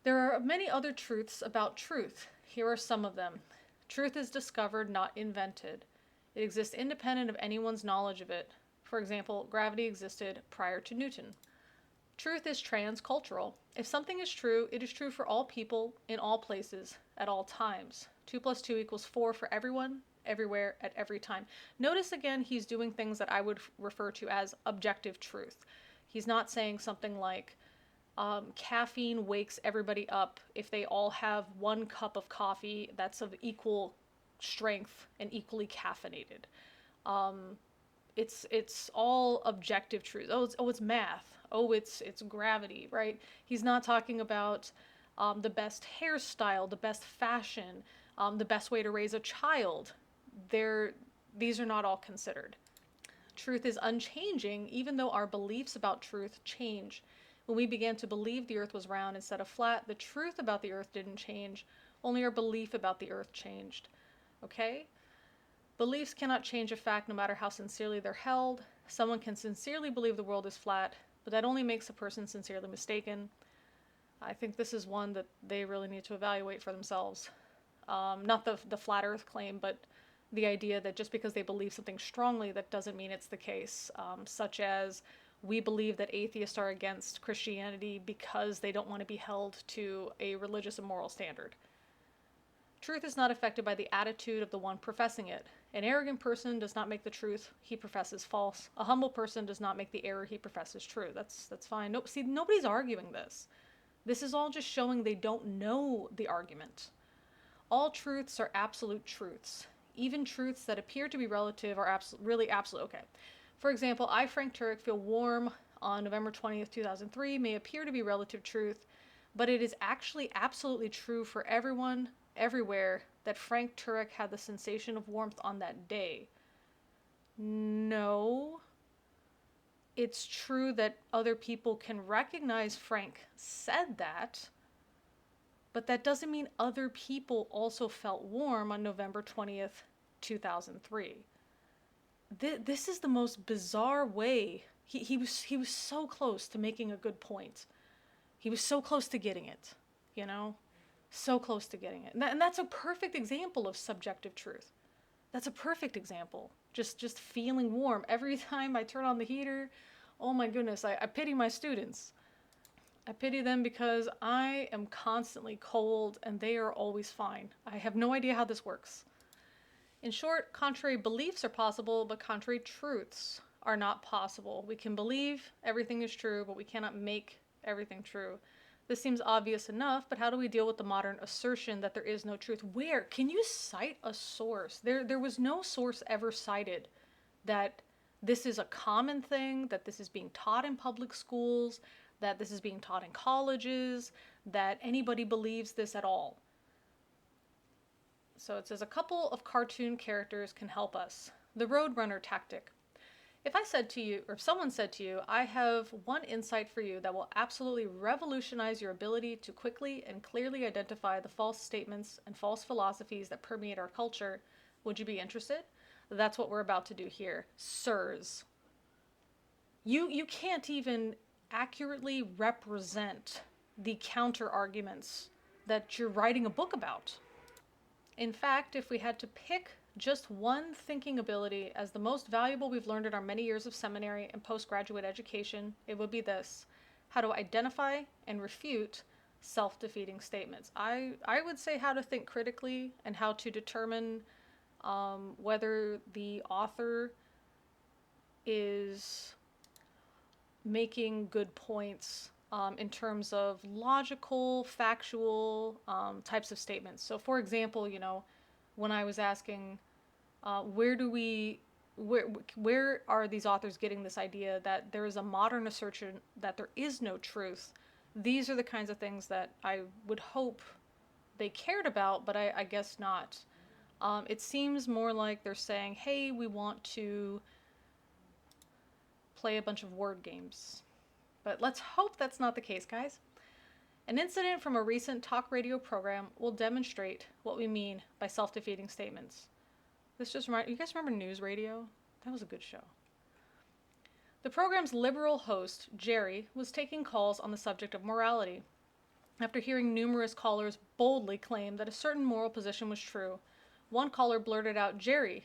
[SPEAKER 1] There are many other truths about truth. Here are some of them. Truth is discovered, not invented. It exists independent of anyone's knowledge of it. For example, gravity existed prior to Newton. Truth is transcultural. If something is true, it is true for all people, in all places, at all times. 2 plus 2 equals 4 for everyone, everywhere, at every time. Notice again, he's doing things that I would refer to as objective truth. He's not saying something like, caffeine wakes everybody up. If they all have 1 cup of coffee, that's of equal strength and equally caffeinated. It's all objective truth. It's math. It's gravity, right? He's not talking about the best hairstyle, the best fashion, the best way to raise a child. These are not all considered. Truth is unchanging, even though our beliefs about truth change. When we began to believe the earth was round instead of flat, the truth about the earth didn't change. Only our belief about the earth changed. Okay? Beliefs cannot change a fact no matter how sincerely they're held. Someone can sincerely believe the world is flat, but that only makes a person sincerely mistaken. I think this is one that they really need to evaluate for themselves. Not the flat earth claim, but the idea that just because they believe something strongly, that doesn't mean it's the case. Such as, we believe that atheists are against Christianity because they don't want to be held to a religious and moral standard. Truth is not affected by the attitude of the one professing it. An arrogant person does not make the truth he professes false. A humble person does not make the error he professes true. That's fine. No, see, nobody's arguing this. This is all just showing they don't know the argument. All truths are absolute truths. Even truths that appear to be relative are really absolute. Okay. For example, I, Frank Turek, feel warm on November 20th, 2003 may appear to be relative truth, but it is actually absolutely true for everyone, everywhere, that Frank Turek had the sensation of warmth on that day. No. It's true that other people can recognize Frank said that, but that doesn't mean other people also felt warm on November 20th, 2003. This is the most bizarre way. He was so close to making a good point. He was so close to getting it, you know? So close to getting it. And that's a perfect example of subjective truth. That's a perfect example. Just feeling warm. Every time I turn on the heater, oh my goodness, I pity my students. I pity them because I am constantly cold and they are always fine. I have no idea how this works. In short, contrary beliefs are possible, but contrary truths are not possible. We can believe everything is true, but we cannot make everything true. This seems obvious enough, but how do we deal with the modern assertion that there is no truth? Where? Can you cite a source? There was no source ever cited that this is a common thing, that this is being taught in public schools, that this is being taught in colleges, that anybody believes this at all. So it says a couple of cartoon characters can help us. The Roadrunner tactic. If I said to you, or if someone said to you, I have one insight for you that will absolutely revolutionize your ability to quickly and clearly identify the false statements and false philosophies that permeate our culture, would you be interested? That's what we're about to do here. Sirs. You can't even accurately represent the counter arguments that you're writing a book about. In fact, if we had to pick just one thinking ability as the most valuable we've learned in our many years of seminary and postgraduate education, it would be this: how to identify and refute self-defeating statements. I would say how to think critically and how to determine whether the author is making good points in terms of logical, factual types of statements. So, for example, when I was asking, where are these authors getting this idea that there is a modern assertion that there is no truth? These are the kinds of things that I would hope they cared about, but I guess not. It seems more like they're saying, hey, we want to play a bunch of word games. But let's hope that's not the case, guys. An incident from a recent talk radio program will demonstrate what we mean by self-defeating statements. This just reminds you guys remember News Radio? That was a good show. The program's liberal host, Jerry, was taking calls on the subject of morality. After hearing numerous callers boldly claim that a certain moral position was true, one caller blurted out, Jerry,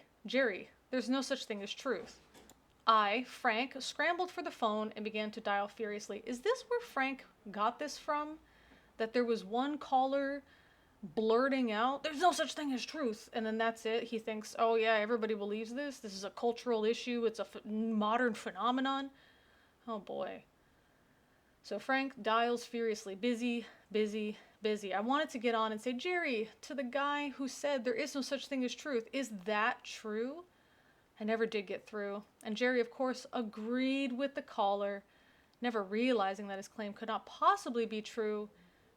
[SPEAKER 1] there's no such thing as truth. I, Frank, scrambled for the phone and began to dial furiously. Is this where Frank got this from? That there was one caller blurting out, there's no such thing as truth, and then that's it? He thinks, oh yeah, everybody believes this. This is a cultural issue. It's a modern phenomenon. Oh boy. So Frank dials furiously. Busy. I wanted to get on and say, Jerry, to the guy who said there is no such thing as truth, is that true? I never did get through. And Jerry, of course, agreed with the caller, never realizing that his claim could not possibly be true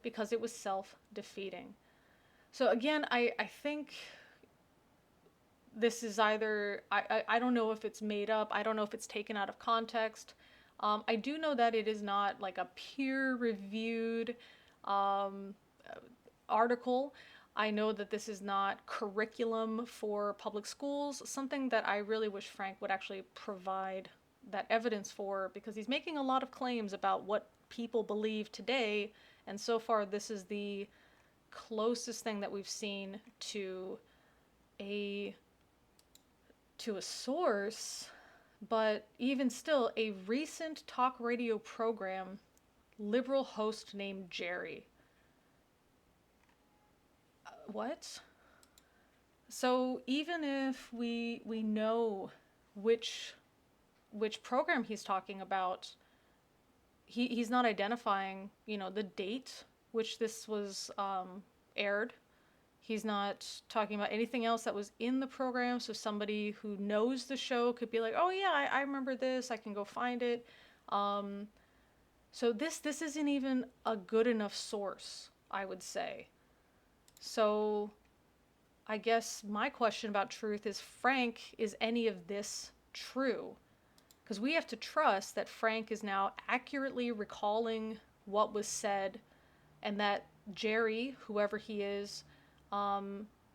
[SPEAKER 1] because it was self-defeating. So again, I think this is either, I don't know if it's made up, I don't know if it's taken out of context. I do know that it is not like a peer-reviewed article. I know that this is not curriculum for public schools, something that I really wish Frank would actually provide that evidence for, because he's making a lot of claims about what people believe today, and so far this is the closest thing that we've seen to a source. But even still, a recent talk radio program, liberal host named Jerry. What? So even if we know which program he's talking about, he's not identifying, the date which this was aired. He's not talking about anything else that was in the program, so somebody who knows the show could be like, oh yeah, I remember this, I can go find it. So this isn't even a good enough source, I would say. So I guess my question about truth is, Frank, is any of this true? Because we have to trust that Frank is now accurately recalling what was said, and that Jerry, whoever he is,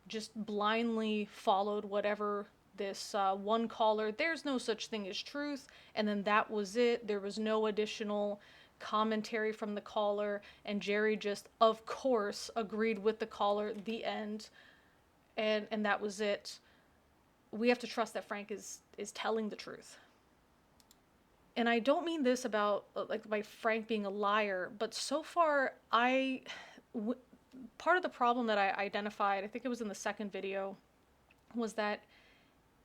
[SPEAKER 1] just blindly followed whatever this one caller, there's no such thing as truth, and then that was it. There was no additional commentary from the caller, and Jerry just, of course, agreed with the caller, the end, and that was it. We have to trust that Frank is telling the truth. And I don't mean this about, like, by Frank being a liar, but so far, part of the problem that I identified, I think it was in the second video, was that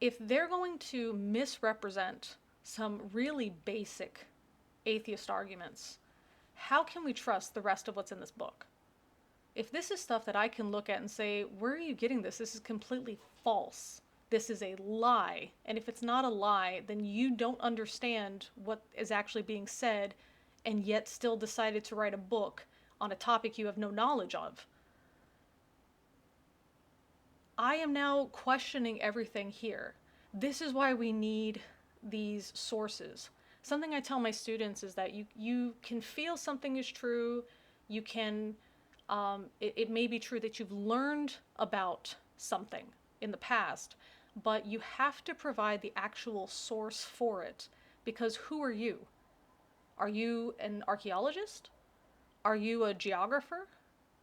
[SPEAKER 1] if they're going to misrepresent some really basic atheist arguments, how can we trust the rest of what's in this book? If this is stuff that I can look at and say, where are you getting this? This is completely false. This is a lie. And if it's not a lie, then you don't understand what is actually being said, and yet still decided to write a book on a topic you have no knowledge of. I am now questioning everything here. This is why we need these sources. Something I tell my students is that you can feel something is true. You can, it may be true that you've learned about something in the past, but you have to provide the actual source for it, because who are you? Are you an archaeologist? Are you a geographer?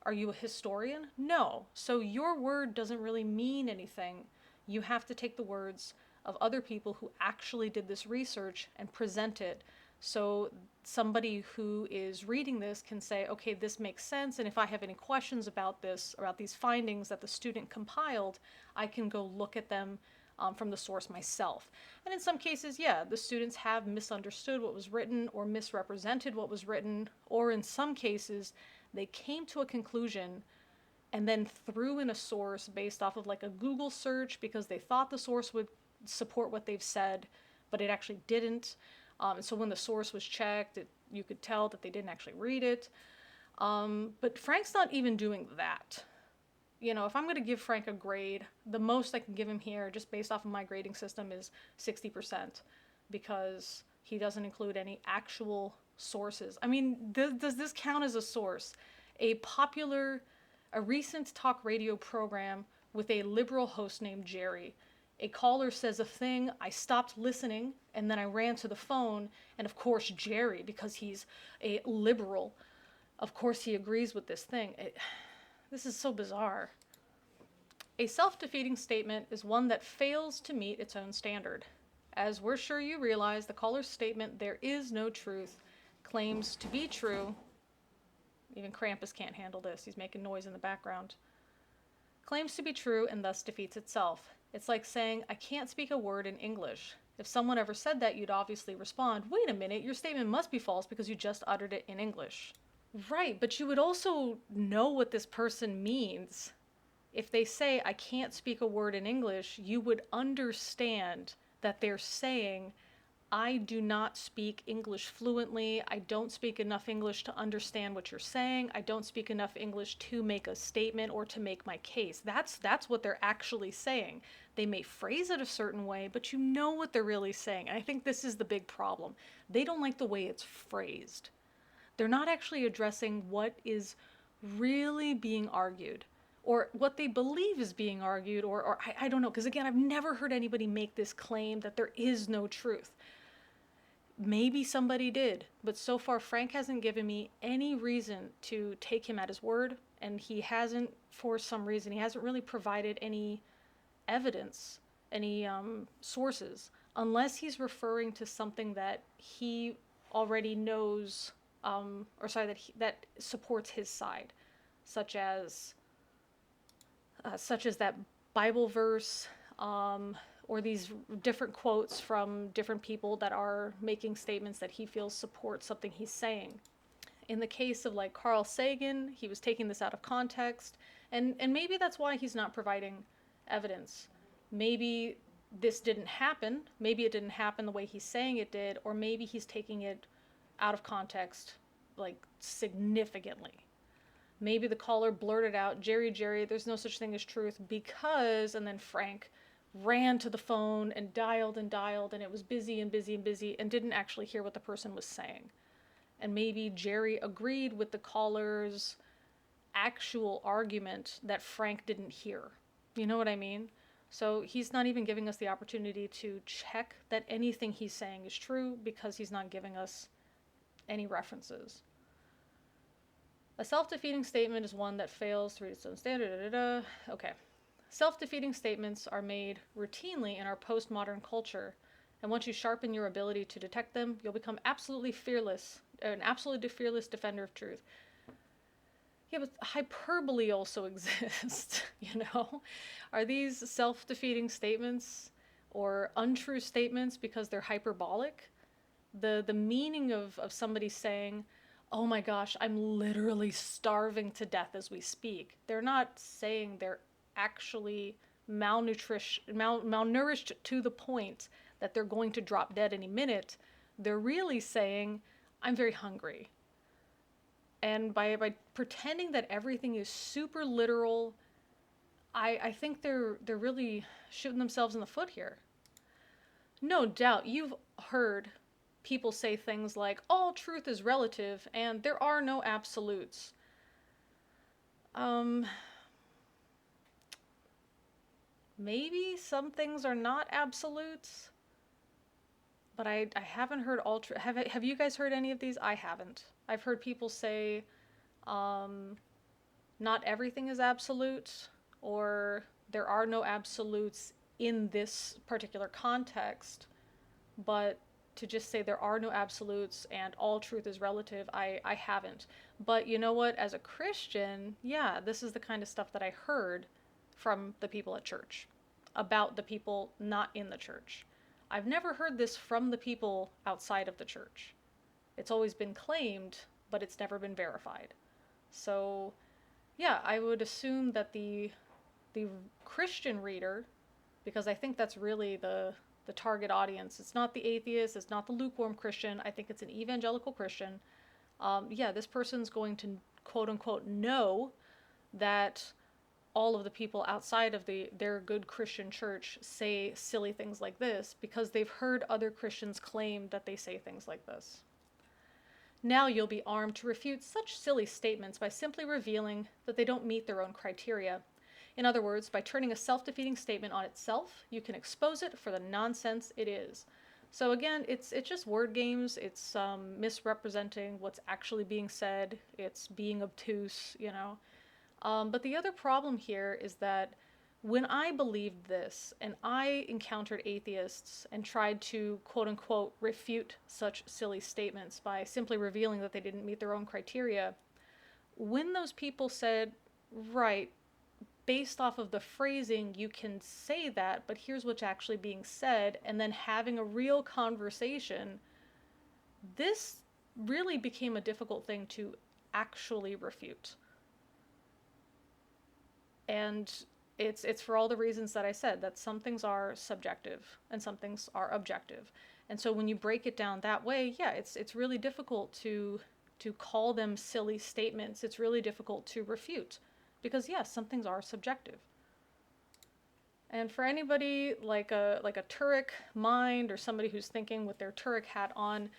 [SPEAKER 1] Are you a historian? No. So your word doesn't really mean anything. You have to take the words of other people who actually did this research and present it, so somebody who is reading this can say, okay, this makes sense, and if I have any questions about this, about these findings that the student compiled, I can go look at them from the source myself. And in some cases, yeah, the students have misunderstood what was written or misrepresented what was written, or in some cases, they came to a conclusion and then threw in a source based off of like a Google search because they thought the source would support what they've said, but it actually didn't. And so when the source was checked, you could tell that they didn't actually read it. But Frank's not even doing that. If I'm going to give Frank a grade, the most I can give him here, just based off of my grading system, is 60%, because he doesn't include any actual sources. I mean, does this count as a source? A recent talk radio program with a liberal host named Jerry. A caller says a thing, I stopped listening, and then I ran to the phone, and of course Jerry, because he's a liberal, of course he agrees with this thing. This is so bizarre. A self-defeating statement is one that fails to meet its own standard. As we're sure you realize, the caller's statement, there is no truth, claims to be true. Even Krampus can't handle this. He's making noise in the background. Claims to be true and thus defeats itself. It's like saying, I can't speak a word in English. If someone ever said that, you'd obviously respond, wait a minute, your statement must be false because you just uttered it in English. Right, but you would also know what this person means. If they say, I can't speak a word in English, you would understand that they're saying, I do not speak English fluently. I don't speak enough English to understand what you're saying. I don't speak enough English to make a statement or to make my case. That's what they're actually saying. They may phrase it a certain way, but you know what they're really saying. And I think this is the big problem. They don't like the way it's phrased. They're not actually addressing what is really being argued, or what they believe is being argued, or I don't know, because again, I've never heard anybody make this claim that there is no truth. Maybe somebody did, but so far Frank hasn't given me any reason to take him at his word, and he hasn't, for some reason, he hasn't really provided any evidence, any sources, unless he's referring to something that he already knows, that supports his side, such as that Bible verse, or these different quotes from different people that are making statements that he feels support something he's saying. In the case of like Carl Sagan, he was taking this out of context, and maybe that's why he's not providing evidence. Maybe this didn't happen, maybe it didn't happen the way he's saying it did, or maybe he's taking it out of context, like significantly. Maybe the caller blurted out, Jerry, there's no such thing as truth because, and then Frank ran to the phone and dialed, and it was busy and didn't actually hear what the person was saying. And maybe Jerry agreed with the caller's actual argument that Frank didn't hear. You know what I mean? So he's not even giving us the opportunity to check that anything he's saying is true because he's not giving us any references. A self-defeating statement is one that fails to read its own standard. Okay. Self-defeating statements are made routinely in our postmodern culture, and once you sharpen your ability to detect them, you'll become an absolutely fearless defender of truth. Yeah, but hyperbole also exists, Are these self-defeating statements or untrue statements because they're hyperbolic? The meaning of somebody saying, oh my gosh, I'm literally starving to death as we speak. They're not saying they're actually malnourished to the point that they're going to drop dead any minute. They're really saying, I'm very hungry. And by pretending that everything is super literal, I think they're really shooting themselves in the foot here. No doubt you've heard people say things like, all truth is relative and there are no absolutes. Maybe some things are not absolutes, but I haven't heard all truth. Have you guys heard any of these? I haven't. I've heard people say, not everything is absolute, or there are no absolutes in this particular context, but to just say there are no absolutes and all truth is relative, I haven't. But you know what? As a Christian, yeah, this is the kind of stuff that I heard from the people at church, about the people not in the church. I've never heard this from the people outside of the church. It's always been claimed, but it's never been verified. So, yeah, I would assume that the Christian reader, because I think that's really the target audience. It's not the atheist, it's not the lukewarm Christian. I think it's an evangelical Christian. Yeah, this person's going to quote unquote know that all of the people outside of their good Christian church say silly things like this because they've heard other Christians claim that they say things like this. Now you'll be armed to refute such silly statements by simply revealing that they don't meet their own criteria. In other words, by turning a self-defeating statement on itself, you can expose it for the nonsense it is. So again, it's just word games. It's misrepresenting what's actually being said. It's being obtuse, you know. But the other problem here is that when I believed this and I encountered atheists and tried to quote unquote refute such silly statements by simply revealing that they didn't meet their own criteria, when those people said, right, based off of the phrasing, you can say that, but here's what's actually being said, and then having a real conversation, this really became a difficult thing to actually refute. And it's for all the reasons that I said, that some things are subjective and some things are objective. And so when you break it down that way, yeah, it's really difficult to call them silly statements. It's really difficult to refute because yes, some things are subjective. And for anybody like a Turek mind or somebody who's thinking with their Turek hat on,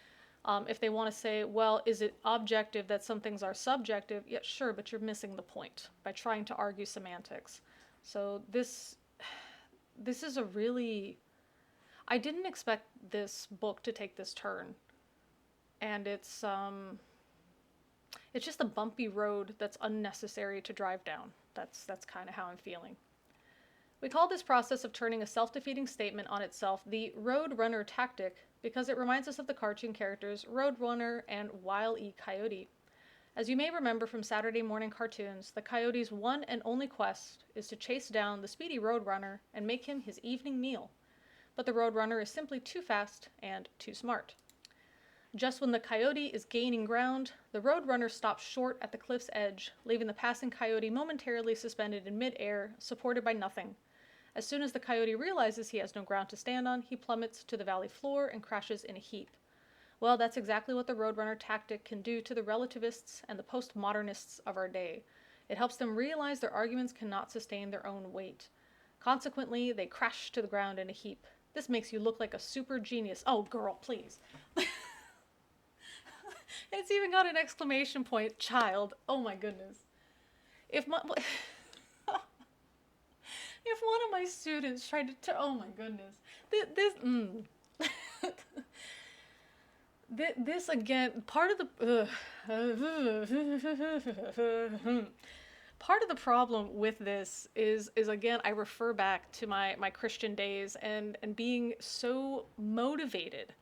[SPEAKER 1] if they want to say, well, is it objective that some things are subjective? Yeah, sure, but you're missing the point by trying to argue semantics. So this is a really... I didn't expect this book to take this turn. And it's just a bumpy road that's unnecessary to drive down. That's kind of how I'm feeling. We call this process of turning a self-defeating statement on itself the Roadrunner tactic because it reminds us of the cartoon characters Roadrunner and Wile E. Coyote. As you may remember from Saturday morning cartoons, the coyote's one and only quest is to chase down the speedy Roadrunner and make him his evening meal. But the Roadrunner is simply too fast and too smart. Just when the coyote is gaining ground, the Roadrunner stops short at the cliff's edge, leaving the passing coyote momentarily suspended in mid-air, supported by nothing. As soon as the coyote realizes he has no ground to stand on, he plummets to the valley floor and crashes in a heap. Well, that's exactly what the Roadrunner tactic can do to the relativists and the postmodernists of our day. It helps them realize their arguments cannot sustain their own weight. Consequently, they crash to the ground in a heap. This makes you look like a super genius. Oh, girl, please. It's even got an exclamation point. Child. Oh my goodness. If one of my students tried to oh my goodness. This again, part of the part of the problem with this is again, I refer back to my Christian days and being so motivated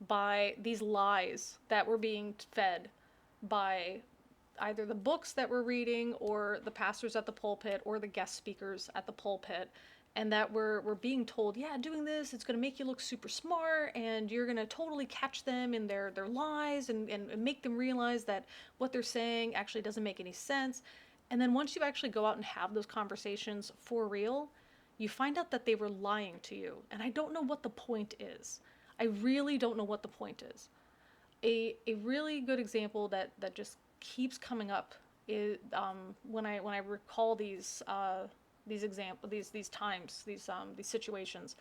[SPEAKER 1] by these lies that were being fed by either the books that we're reading or the pastors at the pulpit or the guest speakers at the pulpit, and that we're being told, yeah, doing this, it's going to make you look super smart and you're going to totally catch them in their lies and make them realize that what they're saying actually doesn't make any sense. And then once you actually go out and have those conversations for real, you find out that they were lying to you. And I don't know what the point is. I really don't know what the point is. A really good example that just keeps coming up is when I recall these situations,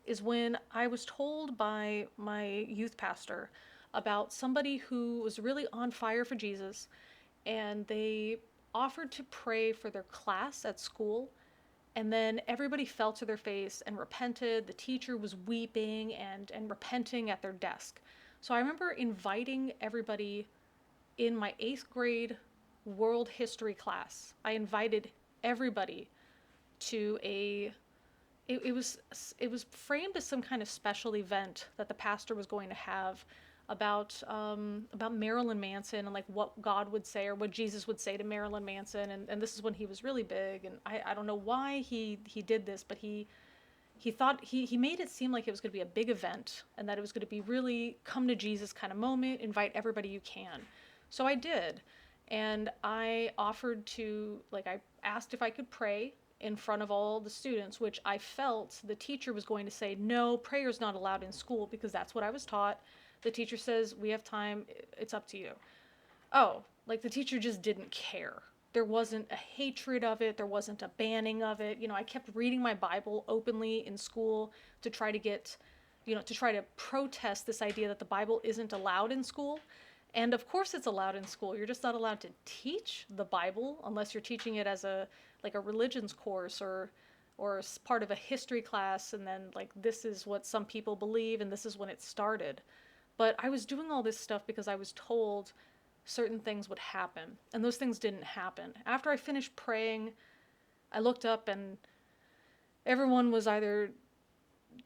[SPEAKER 1] is when I was told by my youth pastor about somebody who was really on fire for Jesus, and they offered to pray for their class at school. And then everybody fell to their face and repented. The teacher was weeping and repenting at their desk. So I remember inviting everybody in my 8th grade world history class. I invited everybody to it was framed as some kind of special event that the pastor was going to have about Marilyn Manson and like what God would say or what Jesus would say to Marilyn Manson, and this is when he was really big, and I don't know why he did this, but he thought he made it seem like it was going to be a big event and that it was going to be really come to Jesus kind of moment, invite everybody you can. So I did, and I offered to, like, I asked if I could pray in front of all the students, which I felt the teacher was going to say, no, prayer's not allowed in school, because that's what I was taught. The teacher says, we have time, it's up to you. Oh, like the teacher just didn't care. There wasn't a hatred of it, there wasn't a banning of it. You know, I kept reading my Bible openly in school to try to get, to try to protest this idea that the Bible isn't allowed in school. And of course it's allowed in school. You're just not allowed to teach the Bible unless you're teaching it as a like a religions course or as part of a history class, and then like this is what some people believe and this is when it started. But I was doing all this stuff because I was told certain things would happen, and those things didn't happen. After I finished praying, I looked up and everyone was either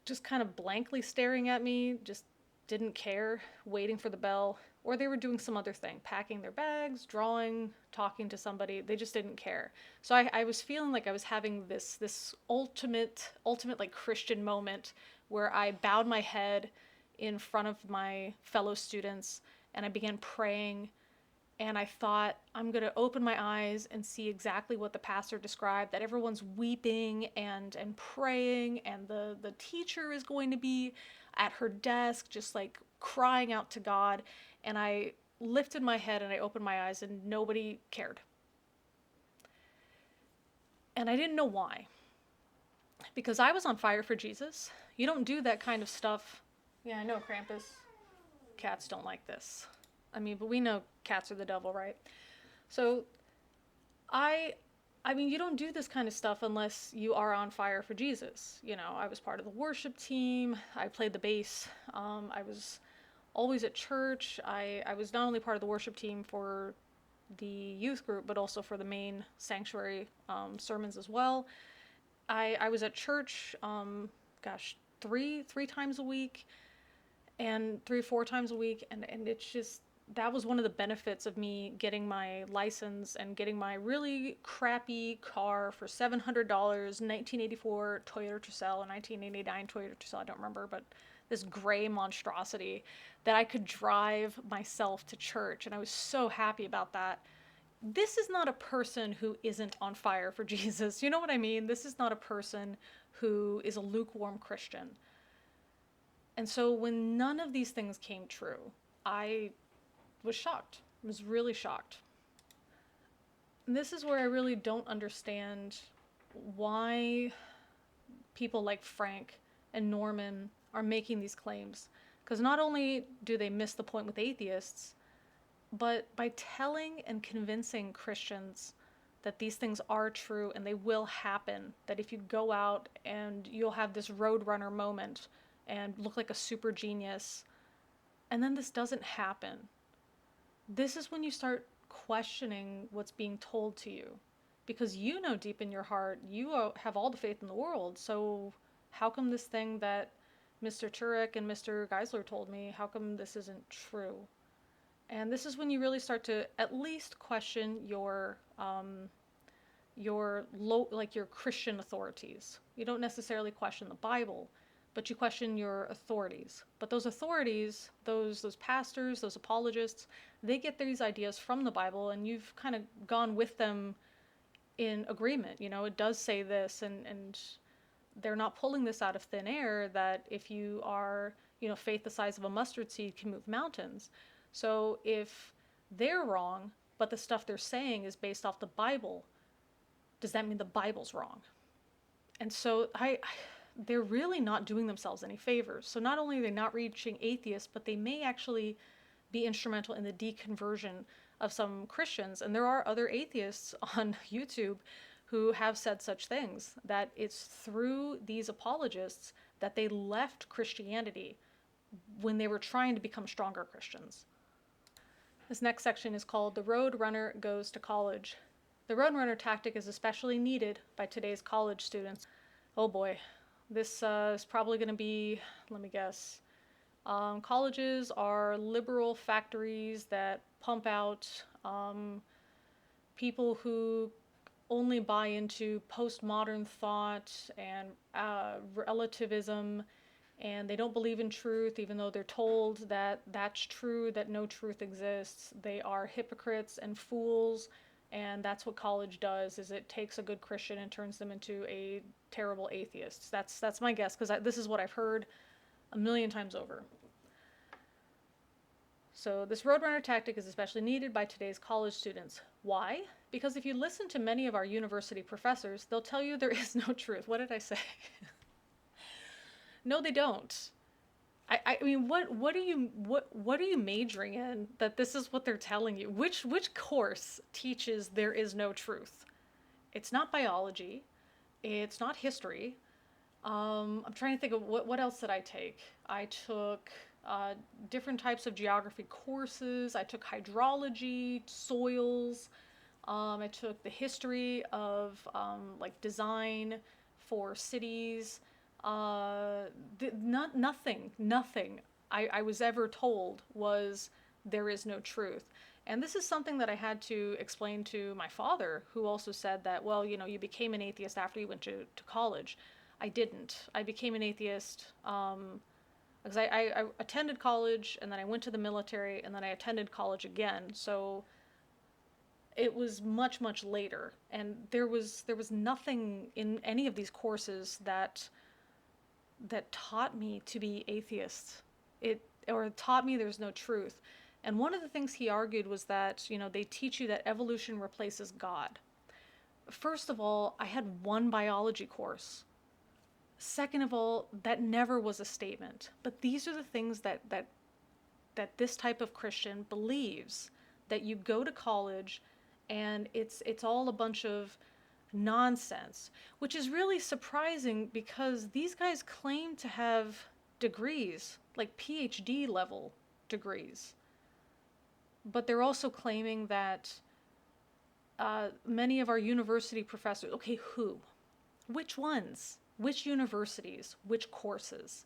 [SPEAKER 1] just kind of blankly staring at me, just didn't care, waiting for the bell, or they were doing some other thing, packing their bags, drawing, talking to somebody. They just didn't care. So I was feeling like I was having this ultimate like Christian moment where I bowed my head in front of my fellow students and I began praying, and I thought, I'm going to open my eyes and see exactly what the pastor described, that everyone's weeping and praying, and the teacher is going to be at her desk just like crying out to God. And I lifted my head and I opened my eyes and nobody cared. And I didn't know why. Because I was on fire for Jesus. You don't do that kind of stuff. Yeah, I know, Krampus. Cats don't like this. I mean, but we know cats are the devil, right? So I mean, you don't do this kind of stuff unless you are on fire for Jesus. You know, I was part of the worship team. I played the bass. I was always at church. I was not only part of the worship team for the youth group, but also for the main sanctuary sermons as well. I was at church, gosh, three times a week, and 3 or 4 times a week, and it's just, that was one of the benefits of me getting my license and getting my really crappy car for $700, 1984 Toyota Tercel, a 1989 Toyota Tercel, I don't remember, but this gray monstrosity that I could drive myself to church, and I was so happy about that. This is not a person who isn't on fire for Jesus. You know what I mean? This is not a person who is a lukewarm Christian. And so when none of these things came true, I was shocked. I was really shocked. And this is where I really don't understand why people like Frank and Norman are making these claims. Because not only do they miss the point with atheists, but by telling and convincing Christians that these things are true and they will happen, that if you go out and you'll have this roadrunner moment and look like a super genius, and then this doesn't happen, this is when you start questioning what's being told to you. Because you know deep in your heart, you have all the faith in the world, so how come this thing that Mr. Turek and Mr. Geisler told me, how come this isn't true? And this is when you really start to at least question your Christian authorities. You don't necessarily question the Bible, but you question your authorities. But those authorities, those pastors, those apologists, they get these ideas from the Bible, and you've kind of gone with them in agreement. You know, it does say this, and they're not pulling this out of thin air, that if you are, you know, faith the size of a mustard seed can move mountains. So if they're wrong, but the stuff they're saying is based off the Bible, does that mean the Bible's wrong? And so they're really not doing themselves any favors. So not only are they not reaching atheists, but they may actually be instrumental in the deconversion of some Christians. And there are other atheists on YouTube who have said such things, that it's through these apologists that they left Christianity when they were trying to become stronger Christians. This next section is called The Road Runner Goes to College. The Road Runner tactic is especially needed by today's college students. Oh boy, this is probably going to be, let me guess. Colleges are liberal factories that pump out people who only buy into postmodern thought and relativism, and they don't believe in truth, even though they're told that that's true, that no truth exists. They are hypocrites and fools, and that's what college does, is it takes a good Christian and turns them into a terrible atheist. That's my guess, because this is what I've heard a million times over. So this roadrunner tactic is especially needed by today's college students. Why? Because if you listen to many of our university professors, they'll tell you there is no truth. What did I say? No, they don't. I mean, what are you majoring in that this is what they're telling you? Which course teaches there is no truth? It's not biology. It's not history. I'm trying to think of what else did I take? I took different types of geography courses. I took hydrology, soils. I took the history of like design for cities. Nothing I was ever told was there is no truth. And this is something that I had to explain to my father, who also said that, well, you became an atheist after you went to college. I didn't. I became an atheist because I attended college, and then I went to the military, and then I attended college again. So it was much later, and there was nothing in any of these courses that taught me to be atheist. It or taught me there's no truth. And one of the things he argued was that, they teach you that evolution replaces God. First of all, I had one biology course. Second of all, that never was a statement. But these are the things that this type of Christian believes, that you go to college and it's all a bunch of nonsense, which is really surprising because these guys claim to have degrees, like PhD level degrees. But they're also claiming that many of our university professors, okay, who? Which ones? Which universities? Which courses?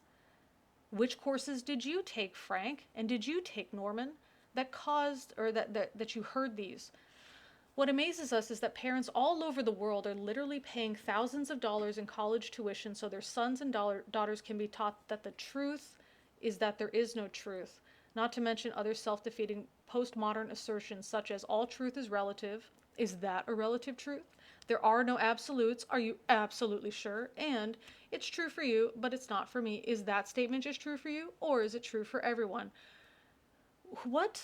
[SPEAKER 1] Which courses did you take, Frank? And did you take, Norman, that caused, or that you heard these? What amazes us is that parents all over the world are literally paying thousands of dollars in college tuition so their sons and daughters can be taught that the truth is that there is no truth, not to mention other self-defeating postmodern assertions such as all truth is relative. Is that a relative truth? There are no absolutes. Are you absolutely sure? And it's true for you, but it's not for me. Is that statement just true for you, or is it true for everyone? What?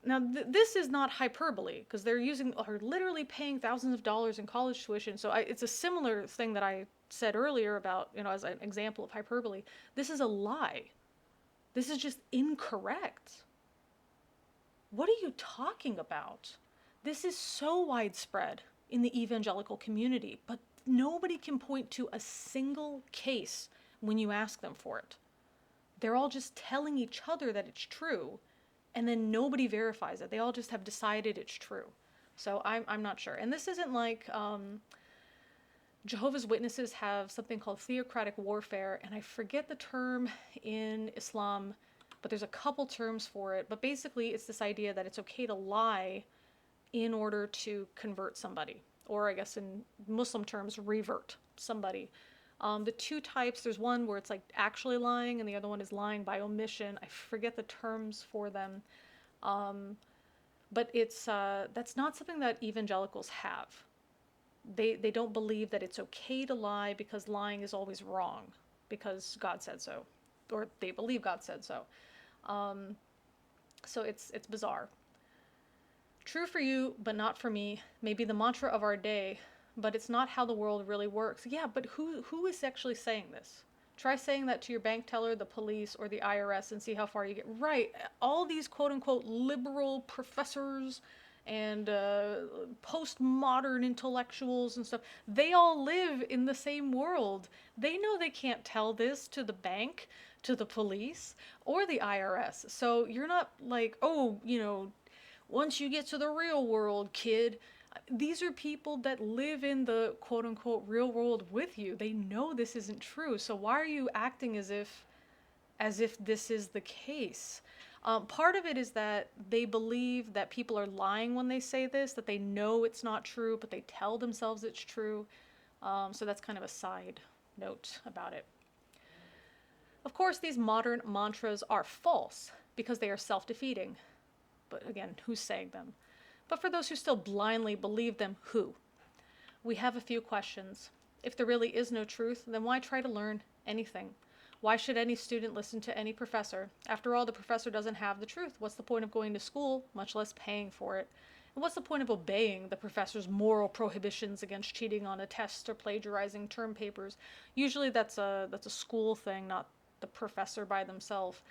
[SPEAKER 1] Now, this is not hyperbole, because are literally paying thousands of dollars in college tuition. So it's a similar thing that I said earlier about, as an example of hyperbole. This is a lie. This is just incorrect. What are you talking about? This is so widespread in the evangelical community, but nobody can point to a single case when you ask them for it. They're all just telling each other that it's true, and then nobody verifies it. They all just have decided it's true. So I'm not sure. And this isn't like Jehovah's Witnesses have something called theocratic warfare, and I forget the term in Islam, but there's a couple terms for it. But basically, it's this idea that it's okay to lie in order to convert somebody, or I guess in Muslim terms, revert somebody. The two types, there's one where it's like actually lying, and the other one is lying by omission. I forget the terms for them. But it's that's not something that evangelicals have. They don't believe that it's okay to lie because lying is always wrong, because God said so, or they believe God said so. So it's bizarre. True for you, but not for me, may be the mantra of our day, but it's not how the world really works. Yeah, but who is actually saying this? Try saying that to your bank teller, the police, or the IRS and see how far you get. Right, all these quote-unquote liberal professors and postmodern intellectuals and stuff, they all live in the same world. They know they can't tell this to the bank, to the police, or the IRS. So you're not like, oh, once you get to the real world, kid. These are people that live in the quote-unquote real world with you. They know this isn't true. So why are you acting as if this is the case? Part of it is that they believe that people are lying when they say this, that they know it's not true, but they tell themselves it's true. So that's kind of a side note about it. Of course, these modern mantras are false because they are self-defeating. But again, who's saying them? But for those who still blindly believe them, who? We have a few questions. If there really is no truth, then why try to learn anything? Why should any student listen to any professor? After all, the professor doesn't have the truth. What's the point of going to school, much less paying for it? And what's the point of obeying the professor's moral prohibitions against cheating on a test or plagiarizing term papers? Usually that's a school thing, not the professor by themselves.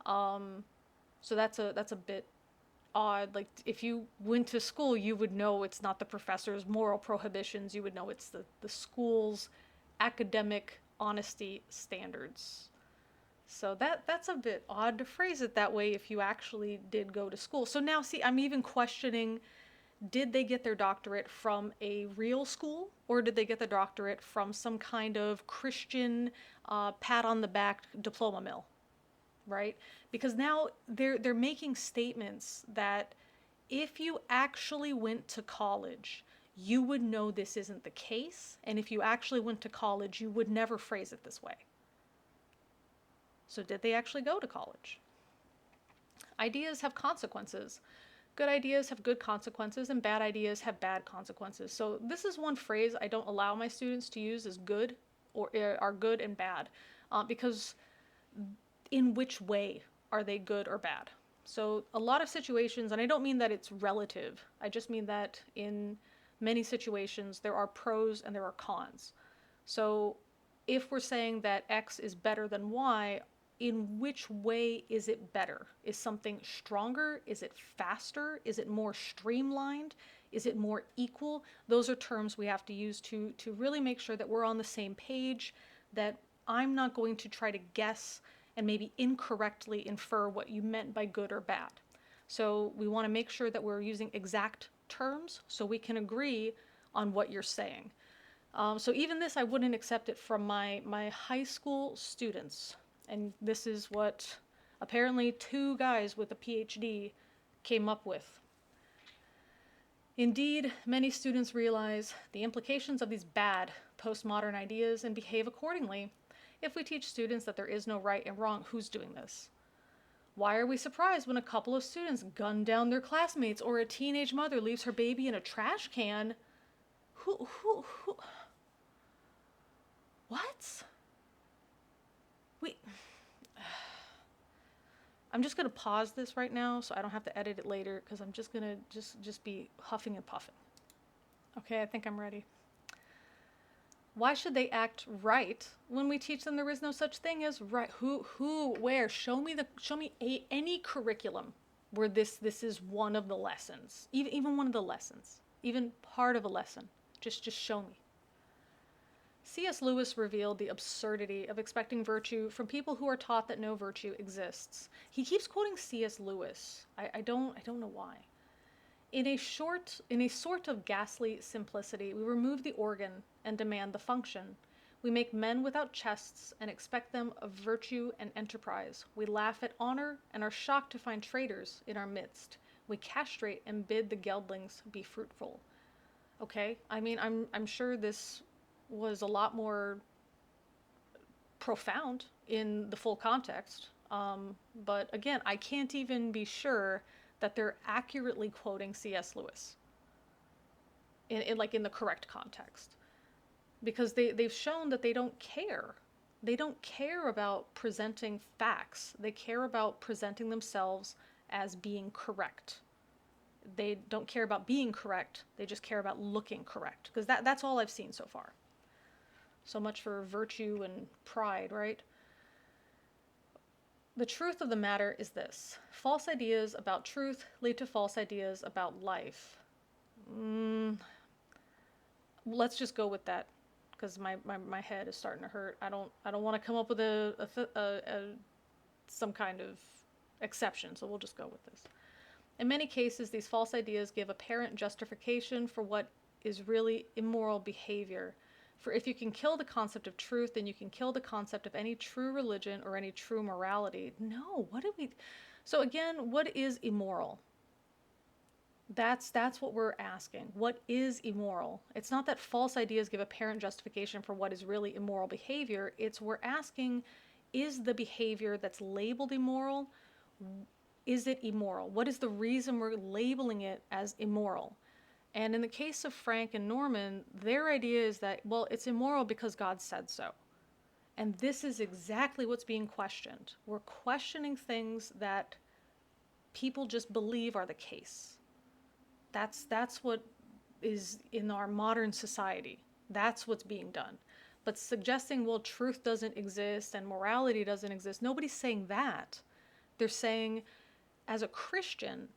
[SPEAKER 1] So that's a bit odd. Like if you went to school, you would know it's not the professor's moral prohibitions. You would know it's the school's academic honesty standards. So that's a bit odd to phrase it that way if you actually did go to school. So now see, I'm even questioning, did they get their doctorate from a real school, or did they get the doctorate from some kind of Christian pat on the back diploma mill, right? Because now they're making statements that if you actually went to college, you would know this isn't the case, and if you actually went to college, you would never phrase it this way. So did they actually go to college? Ideas have consequences. Good ideas have good consequences, and bad ideas have bad consequences. So this is one phrase I don't allow my students to use, as good, or are good and bad, because in which way are they good or bad? So a lot of situations, and I don't mean that it's relative, I just mean that in many situations there are pros and there are cons. So if we're saying that X is better than Y, in which way is it better? Is something stronger? Is it faster? Is it more streamlined? Is it more equal? Those are terms we have to use to really make sure that we're on the same page, that I'm not going to try to guess and maybe incorrectly infer what you meant by good or bad. So we want to make sure that we're using exact terms so we can agree on what you're saying. So even this, I wouldn't accept it from my high school students. And this is what apparently 2 guys with a PhD came up with. Indeed, many students realize the implications of these bad postmodern ideas and behave accordingly. If we teach students that there is no right and wrong, who's doing this? Why are we surprised when a couple of students gun down their classmates, or a teenage mother leaves her baby in a trash can? Who? What? I'm just going to pause this right now so I don't have to edit it later, because I'm just going to just be huffing and puffing. Okay, I think I'm ready. Why should they act right when we teach them there is no such thing as right? Who, where? Show me any curriculum where this is one of the lessons, even one of the lessons, even part of a lesson. Just show me. C.S. Lewis revealed the absurdity of expecting virtue from people who are taught that no virtue exists. He keeps quoting C.S. Lewis. I don't know why. In a sort of ghastly simplicity, we remove the organ and demand the function. We make men without chests and expect them of virtue and enterprise. We laugh at honor and are shocked to find traitors in our midst. We castrate and bid the geldlings be fruitful. Okay, I mean, I'm sure this was a lot more profound in the full context. But again, I can't even be sure that they're accurately quoting C.S. Lewis in the correct context, because they've shown that they don't care. They don't care about presenting facts. They care about presenting themselves as being correct. They don't care about being correct. They just care about looking correct, because that's all I've seen so far. So much for virtue and pride, right? The truth of the matter is this: false ideas about truth lead to false ideas about life. Let's just go with that, because my head is starting to hurt. I don't want to come up with some kind of exception, so we'll just go with this. In many cases, these false ideas give apparent justification for what is really immoral behavior. For if you can kill the concept of truth, then you can kill the concept of any true religion or any true morality. No, so again, what is immoral? That's what we're asking. What is immoral? It's not that false ideas give apparent justification for what is really immoral behavior. It's we're asking, is the behavior that's labeled immoral, is it immoral? What is the reason we're labeling it as immoral? And in the case of Frank and Norman, their idea is that, well, it's immoral because God said so. And this is exactly what's being questioned. We're questioning things that people just believe are the case. That's what is in our modern society. That's what's being done. But suggesting, well, truth doesn't exist and morality doesn't exist, nobody's saying that. They're saying, as a Christian,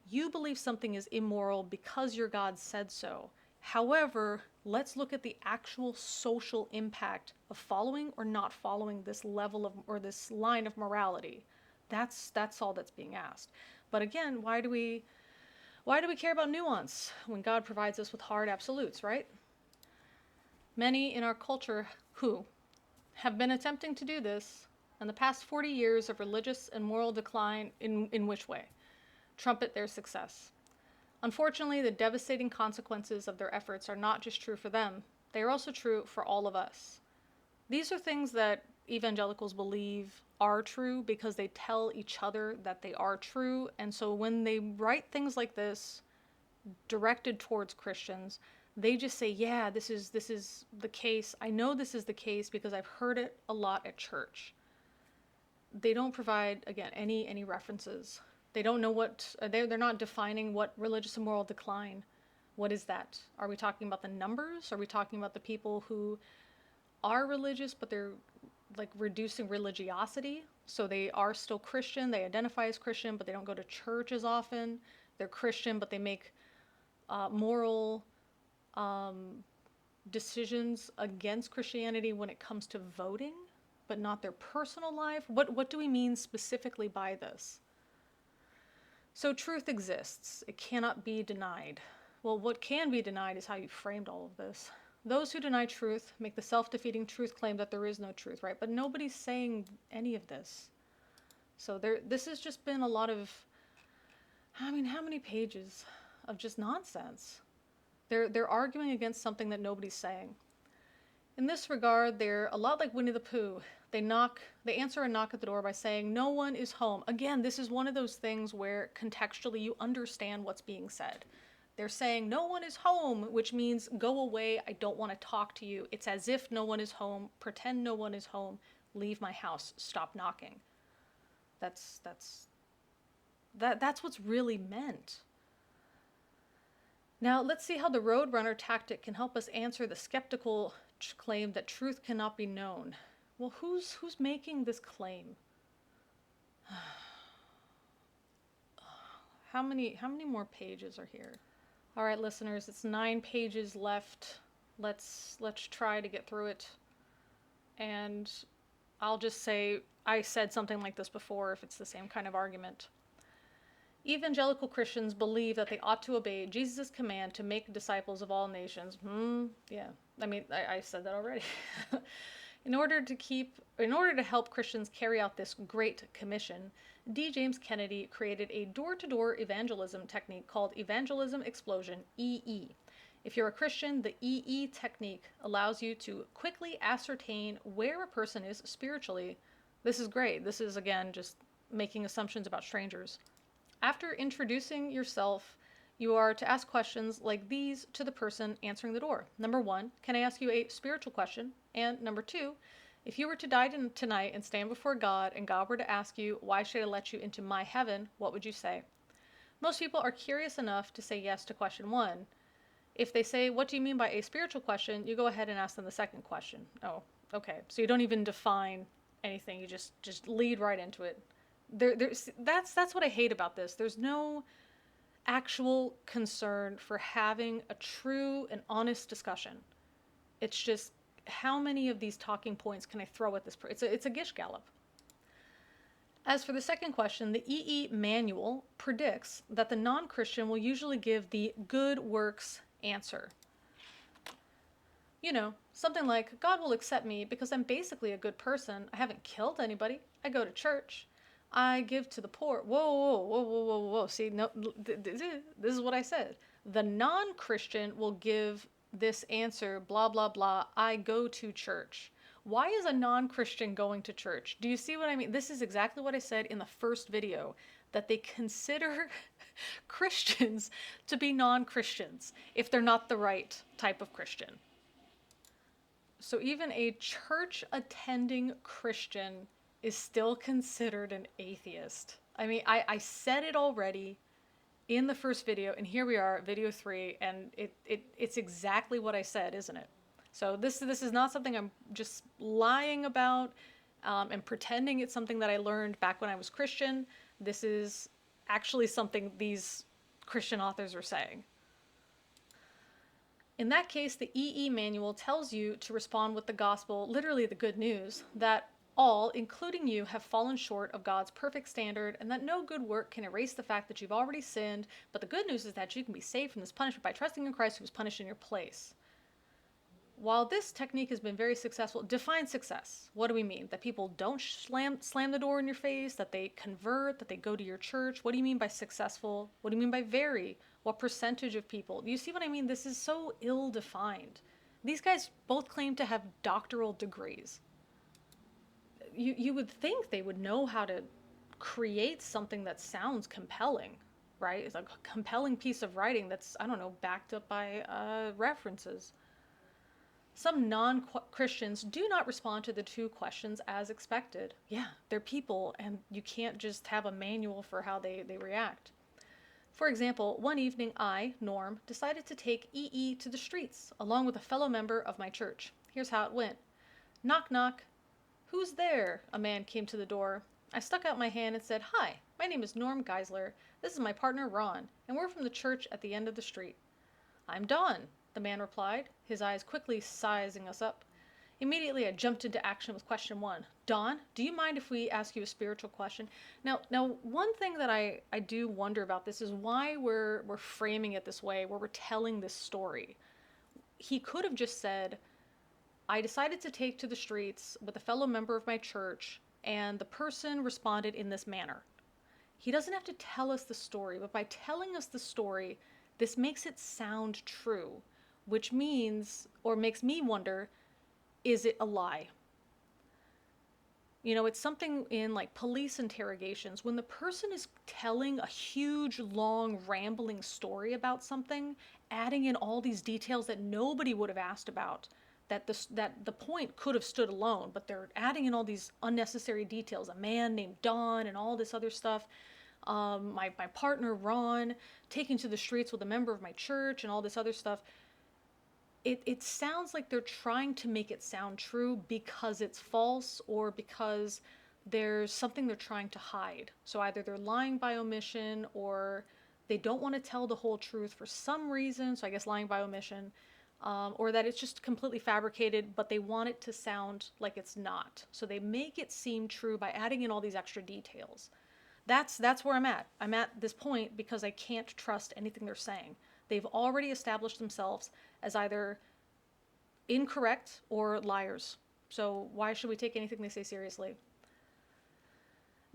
[SPEAKER 1] you believe something is immoral because your God said so. However, let's look at the actual social impact of following or not following this level of, or this line of morality. That's all that's being asked. But again, why do we care about nuance when God provides us with hard absolutes, right? Many in our culture who have been attempting to do this in the past 40 years of religious and moral decline, in which way? Trumpet their success. Unfortunately, the devastating consequences of their efforts are not just true for them, they are also true for all of us. These are things that evangelicals believe are true because they tell each other that they are true, and so when they write things like this directed towards Christians, they just say, yeah, this is the case. I know this is the case because I've heard it a lot at church. They don't provide, again, any references. They don't know what, they're not defining what religious and moral decline. What is that? Are we talking about the numbers? Are we talking about the people who are religious, but they're like reducing religiosity? So they are still Christian, they identify as Christian, but they don't go to church as often. They're Christian, but they make moral decisions against Christianity when it comes to voting, but not their personal life. What do we mean specifically by this? So truth exists. It cannot be denied. Well, what can be denied is how you framed all of this. Those who deny truth make the self-defeating truth claim that there is no truth, right? But nobody's saying any of this. So this has just been a lot of, I mean, how many pages of just nonsense? They're arguing against something that nobody's saying. In this regard, they're a lot like Winnie the Pooh. They answer a knock at the door by saying, no one is home. Again, this is one of those things where contextually you understand what's being said. They're saying, no one is home, which means go away, I don't want to talk to you. It's as if no one is home, pretend no one is home, leave my house, stop knocking. That's what's really meant. Now, let's see how the Roadrunner tactic can help us answer the skeptical claim that truth cannot be known. Well, who's making this claim? How many more pages are here? All right, listeners, it's 9 pages left. Let's try to get through it. And I'll just say I said something like this before if it's the same kind of argument. Evangelical Christians believe that they ought to obey Jesus' command to make disciples of all nations. Yeah, I mean, I said that already. In order to help Christians carry out this great commission, D. James Kennedy created a door-to-door evangelism technique called Evangelism Explosion, EE. If you're a Christian, the EE technique allows you to quickly ascertain where a person is spiritually. This is great. This is, again, just making assumptions about strangers. After introducing yourself, you are to ask questions like these to the person answering the door. Number 1, can I ask you a spiritual question? And number 2, if you were to die tonight and stand before God and God were to ask you, why should I let you into my heaven, what would you say? Most people are curious enough to say yes to question 1. If they say, what do you mean by a spiritual question? You go ahead and ask them the second question. Oh, okay. So you don't even define anything. You just lead right into it. That's what I hate about this. There's no actual concern for having a true and honest discussion. It's just, how many of these talking points can I throw at this person? It's a gish gallop. As for the second question, the EE manual predicts that the non-Christian will usually give the good works answer. You know, something like, God will accept me because I'm basically a good person. I haven't killed anybody. I go to church. I give to the poor. Whoa. See, no, this is what I said. The non-Christian will give this answer, blah, blah, blah. I go to church. Why is a non-Christian going to church? Do you see what I mean? This is exactly what I said in the first video, that they consider Christians to be non-Christians if they're not the right type of Christian. So even a church-attending Christian is still considered an atheist. I mean, I said it already in the first video, and here we are, video 3, and it's exactly what I said, isn't it? So this is not something I'm just lying about and pretending it's something that I learned back when I was Christian. This is actually something these Christian authors are saying. In that case, the EE manual tells you to respond with the gospel, literally the good news, that all, including you, have fallen short of God's perfect standard, and that no good work can erase the fact that you've already sinned. But the good news is that you can be saved from this punishment by trusting in Christ, who was punished in your place. While this technique has been very successful, define success. What do we mean? That people don't slam the door in your face, that they convert, that they go to your church? What do you mean by successful? What do you mean by very? What percentage of people? Do you see what I mean? This is so ill-defined. These guys both claim to have doctoral degrees. You would think they would know how to create something that sounds compelling, right? It's like a compelling piece of writing that's, I don't know, backed up by references. Some non-Christians do not respond to the two questions as expected. Yeah, they're people, and you can't just have a manual for how they react. For example, one evening I, Norm, decided to take EE to the streets, along with a fellow member of my church. Here's how it went. Knock, knock. Who's there? A man came to the door. I stuck out my hand and said, Hi, my name is Norm Geisler. This is my partner, Ron, and we're from the church at the end of the street. I'm Don, the man replied, his eyes quickly sizing us up. Immediately, I jumped into action with question one. Don, do you mind if we ask you a spiritual question? Now, one thing that I do wonder about this is why we're framing it this way, where we're telling this story. He could have just said, I decided to take to the streets with a fellow member of my church, and the person responded in this manner. He doesn't have to tell us the story, but by telling us the story, this makes it sound true, which means, or makes me wonder, is it a lie? You know, it's something in like police interrogations, when the person is telling a huge, long, rambling story about something, adding in all these details that nobody would have asked about, that the point could have stood alone, but they're adding in all these unnecessary details, a man named Don and all this other stuff. My partner, Ron, taken to the streets with a member of my church and all this other stuff. It sounds like they're trying to make it sound true because it's false or because there's something they're trying to hide. So either they're lying by omission or they don't want to tell the whole truth for some reason, so I guess lying by omission, or that it's just completely fabricated, but they want it to sound like it's not. So they make it seem true by adding in all these extra details. That's where I'm at. I'm at this point because I can't trust anything they're saying. They've already established themselves as either incorrect or liars. So why should we take anything they say seriously?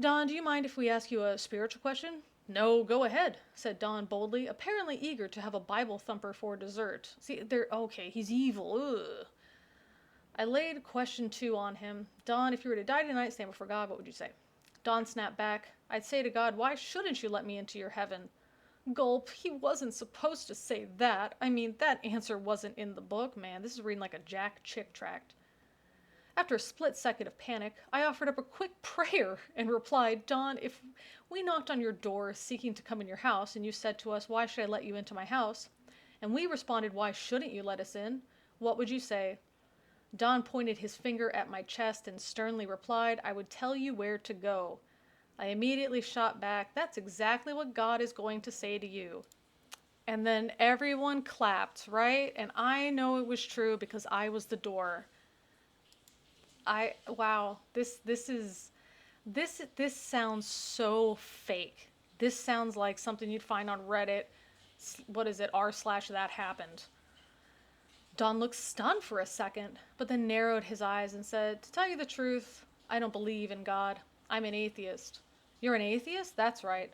[SPEAKER 1] Don, do you mind if we ask you a spiritual question? No, go ahead, said Don boldly, apparently eager to have a Bible thumper for dessert. See, okay, he's evil. Ugh. I laid question 2 on him. Don, if you were to die tonight, stand before God, what would you say? Don snapped back. I'd say to God, why shouldn't you let me into your heaven? Gulp, he wasn't supposed to say that. I mean, that answer wasn't in the book, man. This is reading like a Jack Chick tract. After a split second of panic, I offered up a quick prayer and replied, Don, if we knocked on your door seeking to come in your house and you said to us, why should I let you into my house? And we responded, why shouldn't you let us in? What would you say? Don pointed his finger at my chest and sternly replied, I would tell you where to go. I immediately shot back, that's exactly what God is going to say to you. And then everyone clapped, right? And I know it was true because I was the door. Wow, this sounds so fake. This sounds like something you'd find on Reddit. What is it? r/that happened. Don looked stunned for a second, but then narrowed his eyes and said, to tell you the truth, I don't believe in God. I'm an atheist. You're an atheist? That's right.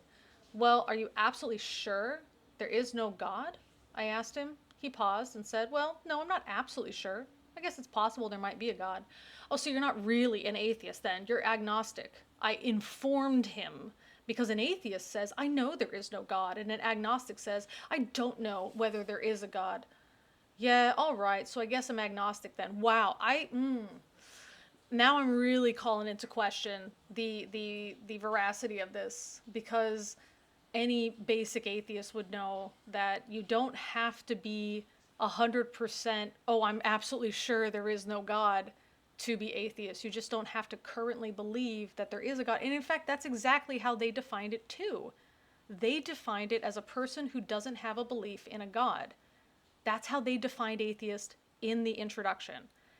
[SPEAKER 1] Well, are you absolutely sure there is no God? I asked him. He paused and said, well, no, I'm not absolutely sure. I guess it's possible there might be a God. Oh, so you're not really an atheist then. You're agnostic. I informed him because an atheist says, I know there is no God, and an agnostic says, I don't know whether there is a God. Yeah, all right, so I guess I'm agnostic then. Wow, now I'm really calling into question the veracity of this, because any basic atheist would know that you don't have to be 100%, oh, I'm absolutely sure there is no God to be atheist. You just don't have to currently believe that there is a God. And in fact, that's exactly how they defined it too. They defined it as a person who doesn't have a belief in a God. That's how they defined atheist in the introduction.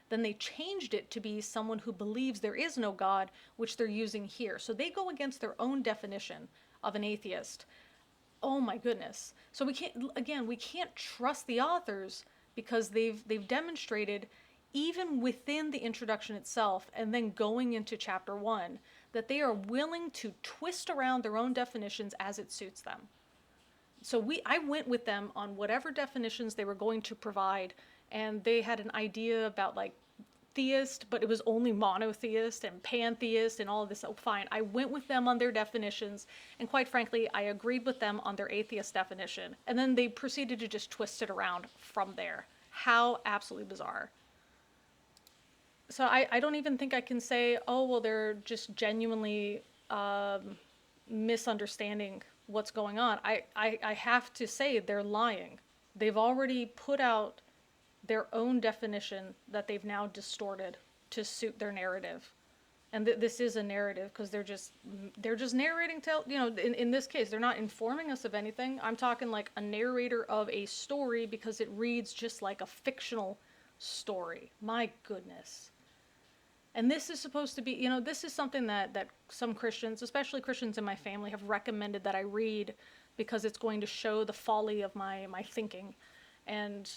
[SPEAKER 1] Then they changed it to be someone who believes there is no God, which they're using here. So they go against their own definition of an atheist. Oh my goodness. So we can't trust the authors because they've demonstrated even within the introduction itself and then going into chapter 1 that they are willing to twist around their own definitions as it suits them. So I went with them on whatever definitions they were going to provide, and they had an idea about like theist, but it was only monotheist and pantheist and all of this. Oh, fine. I went with them on their definitions, and quite frankly, I agreed with them on their atheist definition. And then they proceeded to just twist it around from there. How absolutely bizarre. So I don't even think I can say, oh, well, they're just genuinely misunderstanding what's going on. I have to say they're lying. They've already put out their own definition that they've now distorted to suit their narrative. And this is a narrative because they're just narrating, in this case, they're not informing us of anything. I'm talking like a narrator of a story because it reads just like a fictional story. My goodness. And this is supposed to be, this is something that some Christians, especially Christians in my family, have recommended that I read because it's going to show the folly of my thinking. And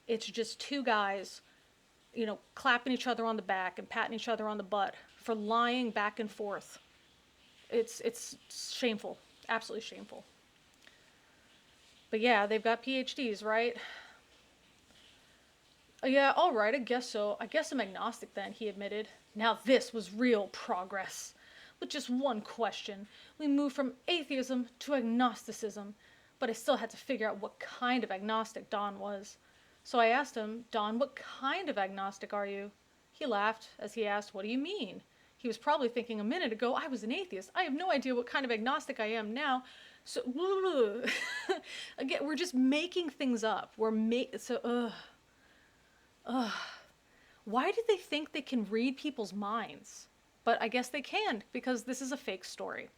[SPEAKER 1] it's just two guys, clapping each other on the back and patting each other on the butt for lying back and forth. It's shameful, absolutely shameful. But yeah, they've got PhDs, right? Yeah, all right, I guess so. I guess I'm agnostic then, he admitted. Now this was real progress. With just one question, we moved from atheism to agnosticism. But I still had to figure out what kind of agnostic Don was. So I asked him, Don, what kind of agnostic are you? He laughed as he asked, what do you mean? He was probably thinking a minute ago, I was an atheist. I have no idea what kind of agnostic I am now. So, again, we're just making things up. Why do they think they can read people's minds? But I guess they can, because this is a fake story.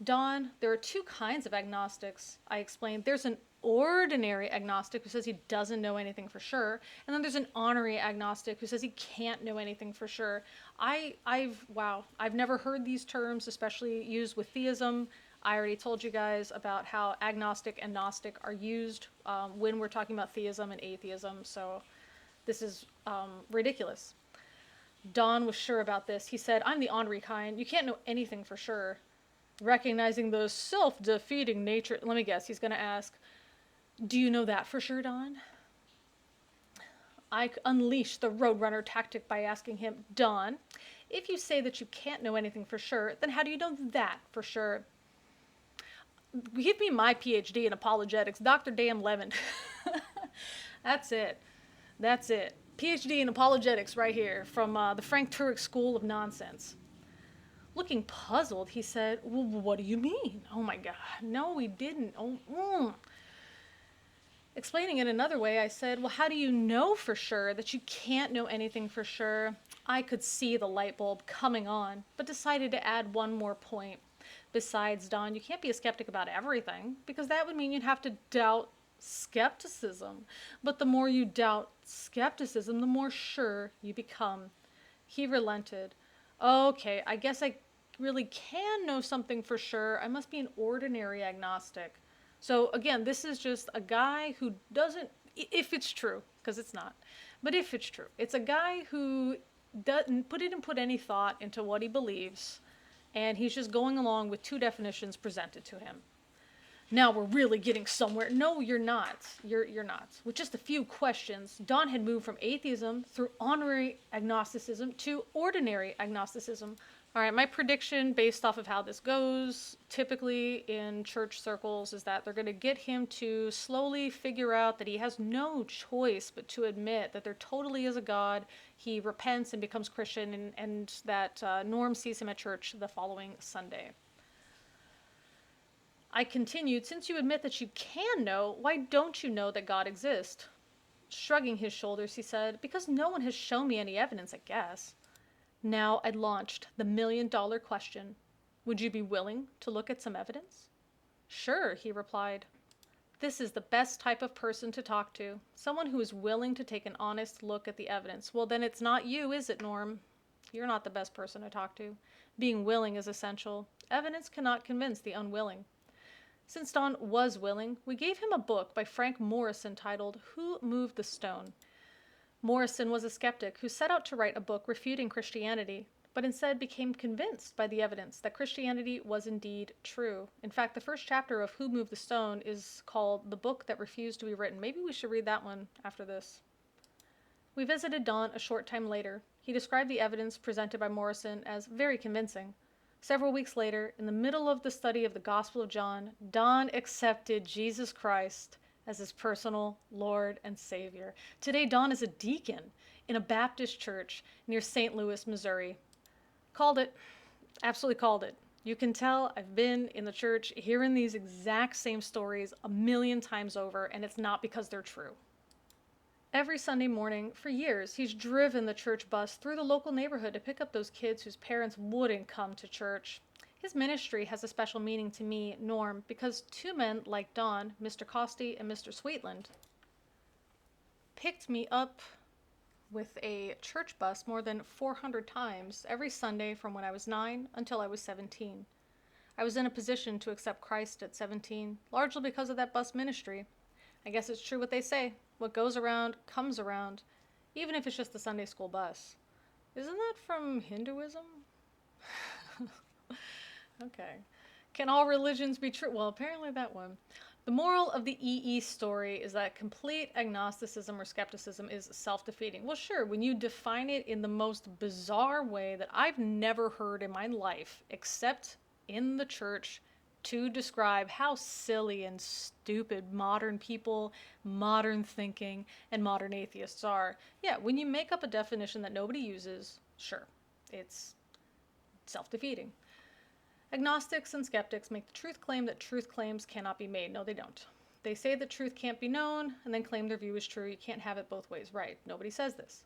[SPEAKER 1] Don, there are two kinds of agnostics, I explained. There's an ordinary agnostic who says he doesn't know anything for sure, and then there's an honorary agnostic who says he can't know anything for sure. I've never heard these terms, especially used with theism. I already told you guys about how agnostic and gnostic are used when we're talking about theism and atheism, so this is ridiculous. Don was sure about this. He said, I'm the honorary kind. You can't know anything for sure. Recognizing the self-defeating nature, let me guess, he's going to ask, do you know that for sure, Don? I unleashed the Roadrunner tactic by asking him, Don, if you say that you can't know anything for sure, then how do you know that for sure? Give me my PhD in apologetics, Dr. Dan Levin. That's it. That's it. PhD in apologetics right here from the Frank Turek School of Nonsense. Looking puzzled, he said, well, what do you mean? Oh my God, no, we didn't. Explaining it another way, I said, well, how do you know for sure that you can't know anything for sure? I could see the light bulb coming on, but decided to add one more point. Besides, Don, you can't be a skeptic about everything, because that would mean you'd have to doubt skepticism. But the more you doubt skepticism, the more sure you become. He relented. Okay, I guess I really can know something for sure. I must be an ordinary agnostic. So again, this is just a guy who doesn't, if it's true, because it's not, but if it's true, it's a guy who didn't put any thought into what he believes, and he's just going along with two definitions presented to him. Now we're really getting somewhere. No, you're not. You're not. With just a few questions, Don had moved from atheism through honorary agnosticism to ordinary agnosticism. All right, my prediction based off of how this goes, typically in church circles, is that they're going to get him to slowly figure out that he has no choice but to admit that there totally is a God. He repents and becomes Christian, and that Norm sees him at church the following Sunday. I continued, since you admit that you can know, why don't you know that God exists? Shrugging his shoulders, he said, "Because no one has shown me any evidence, I guess." Now I launched the million-dollar question. "Would you be willing to look at some evidence?" "Sure," he replied. This is the best type of person to talk to. Someone who is willing to take an honest look at the evidence. Well, then it's not you, is it, Norm? You're not the best person to talk to. Being willing is essential. Evidence cannot convince the unwilling. Since Don was willing, we gave him a book by Frank Morrison titled Who Moved the Stone? Morrison was a skeptic who set out to write a book refuting Christianity, but instead became convinced by the evidence that Christianity was indeed true. In fact, the first chapter of Who Moved the Stone is called The Book That Refused to Be Written. Maybe we should read that one after this. We visited Don a short time later. He described the evidence presented by Morrison as very convincing. Several weeks later, in the middle of the study of the Gospel of John, Don accepted Jesus Christ as his personal Lord and Savior. Today, Don is a deacon in a Baptist church near St. Louis, Missouri. Called it. Absolutely called it. You can tell I've been in the church hearing these exact same stories a million times over, and it's not because they're true. Every Sunday morning, for years, he's driven the church bus through the local neighborhood to pick up those kids whose parents wouldn't come to church. His ministry has a special meaning to me, Norm, because two men like Don, Mr. Costi and Mr. Sweetland, picked me up with a church bus more than 400 times every Sunday from when I was 9 until I was 17. I was in a position to accept Christ at 17, largely because of that bus ministry. I guess it's true what they say. What goes around comes around, even if it's just the Sunday school bus. Isn't that from Hinduism? Okay. Can all religions be true? Well, apparently that one. The moral of the EE story is that complete agnosticism or skepticism is self-defeating. Well, sure, when you define it in the most bizarre way that I've never heard in my life, except in the church, to describe how silly and stupid modern people, modern thinking, and modern atheists are. Yeah, when you make up a definition that nobody uses, sure, it's self-defeating. Agnostics and skeptics make the truth claim that truth claims cannot be made. No, they don't. They say that truth can't be known and then claim their view is true. You can't have it both ways, right? Nobody says this.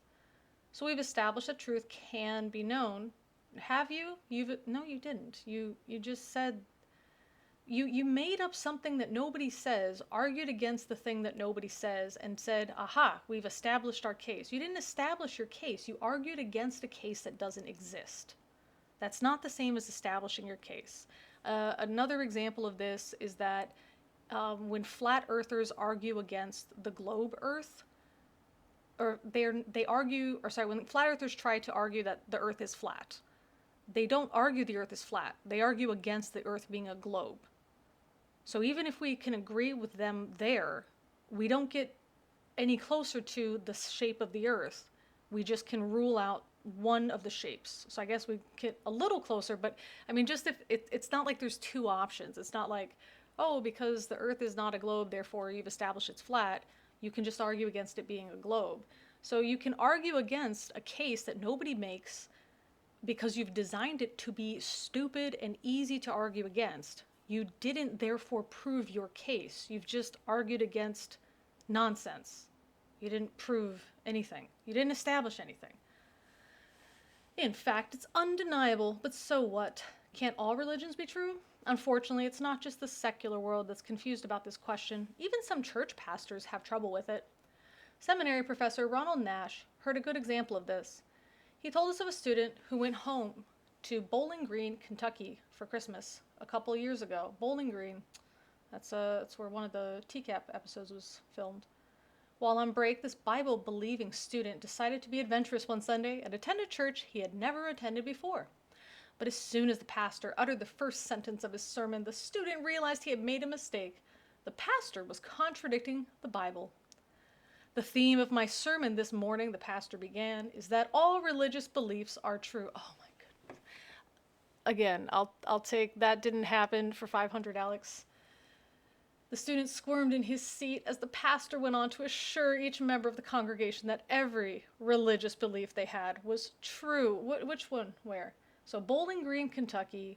[SPEAKER 1] So we've established that truth can be known. Have you? No, you didn't. You just said you made up something that nobody says, argued against the thing that nobody says, and said, aha, we've established our case. You didn't establish your case. You argued against a case that doesn't exist. That's not the same as establishing your case. Another example of this is that when flat earthers argue against the globe Earth, when flat earthers try to argue that the Earth is flat, they don't argue the Earth is flat. They argue against the Earth being a globe. So even if we can agree with them there, we don't get any closer to the shape of the Earth. We just can rule out one of the shapes. So I guess we get a little closer, but I mean, just if it's not like there's two options. It's not like, oh, because the Earth is not a globe, therefore you've established it's flat. You can just argue against it being a globe. So you can argue against a case that nobody makes because you've designed it to be stupid and easy to argue against. You didn't therefore prove your case. You've just argued against nonsense. You didn't prove anything. You didn't establish anything. In fact, it's undeniable, but so what? Can't all religions be true? Unfortunately, it's not just the secular world that's confused about this question. Even some church pastors have trouble with it. Seminary professor Ronald Nash heard a good example of this. He told us of a student who went home to Bowling Green, Kentucky for Christmas a couple years ago. Bowling Green, that's where one of the TCAP episodes was filmed. While on break, this Bible-believing student decided to be adventurous one Sunday and attend a church he had never attended before. But as soon as the pastor uttered the first sentence of his sermon, the student realized he had made a mistake. The pastor was contradicting the Bible. The theme of my sermon this morning, the pastor began, is that all religious beliefs are true. Oh my goodness. Again, I'll take that didn't happen for 500, Alex. The student squirmed in his seat as the pastor went on to assure each member of the congregation that every religious belief they had was true. Which one? Where? So Bowling Green, Kentucky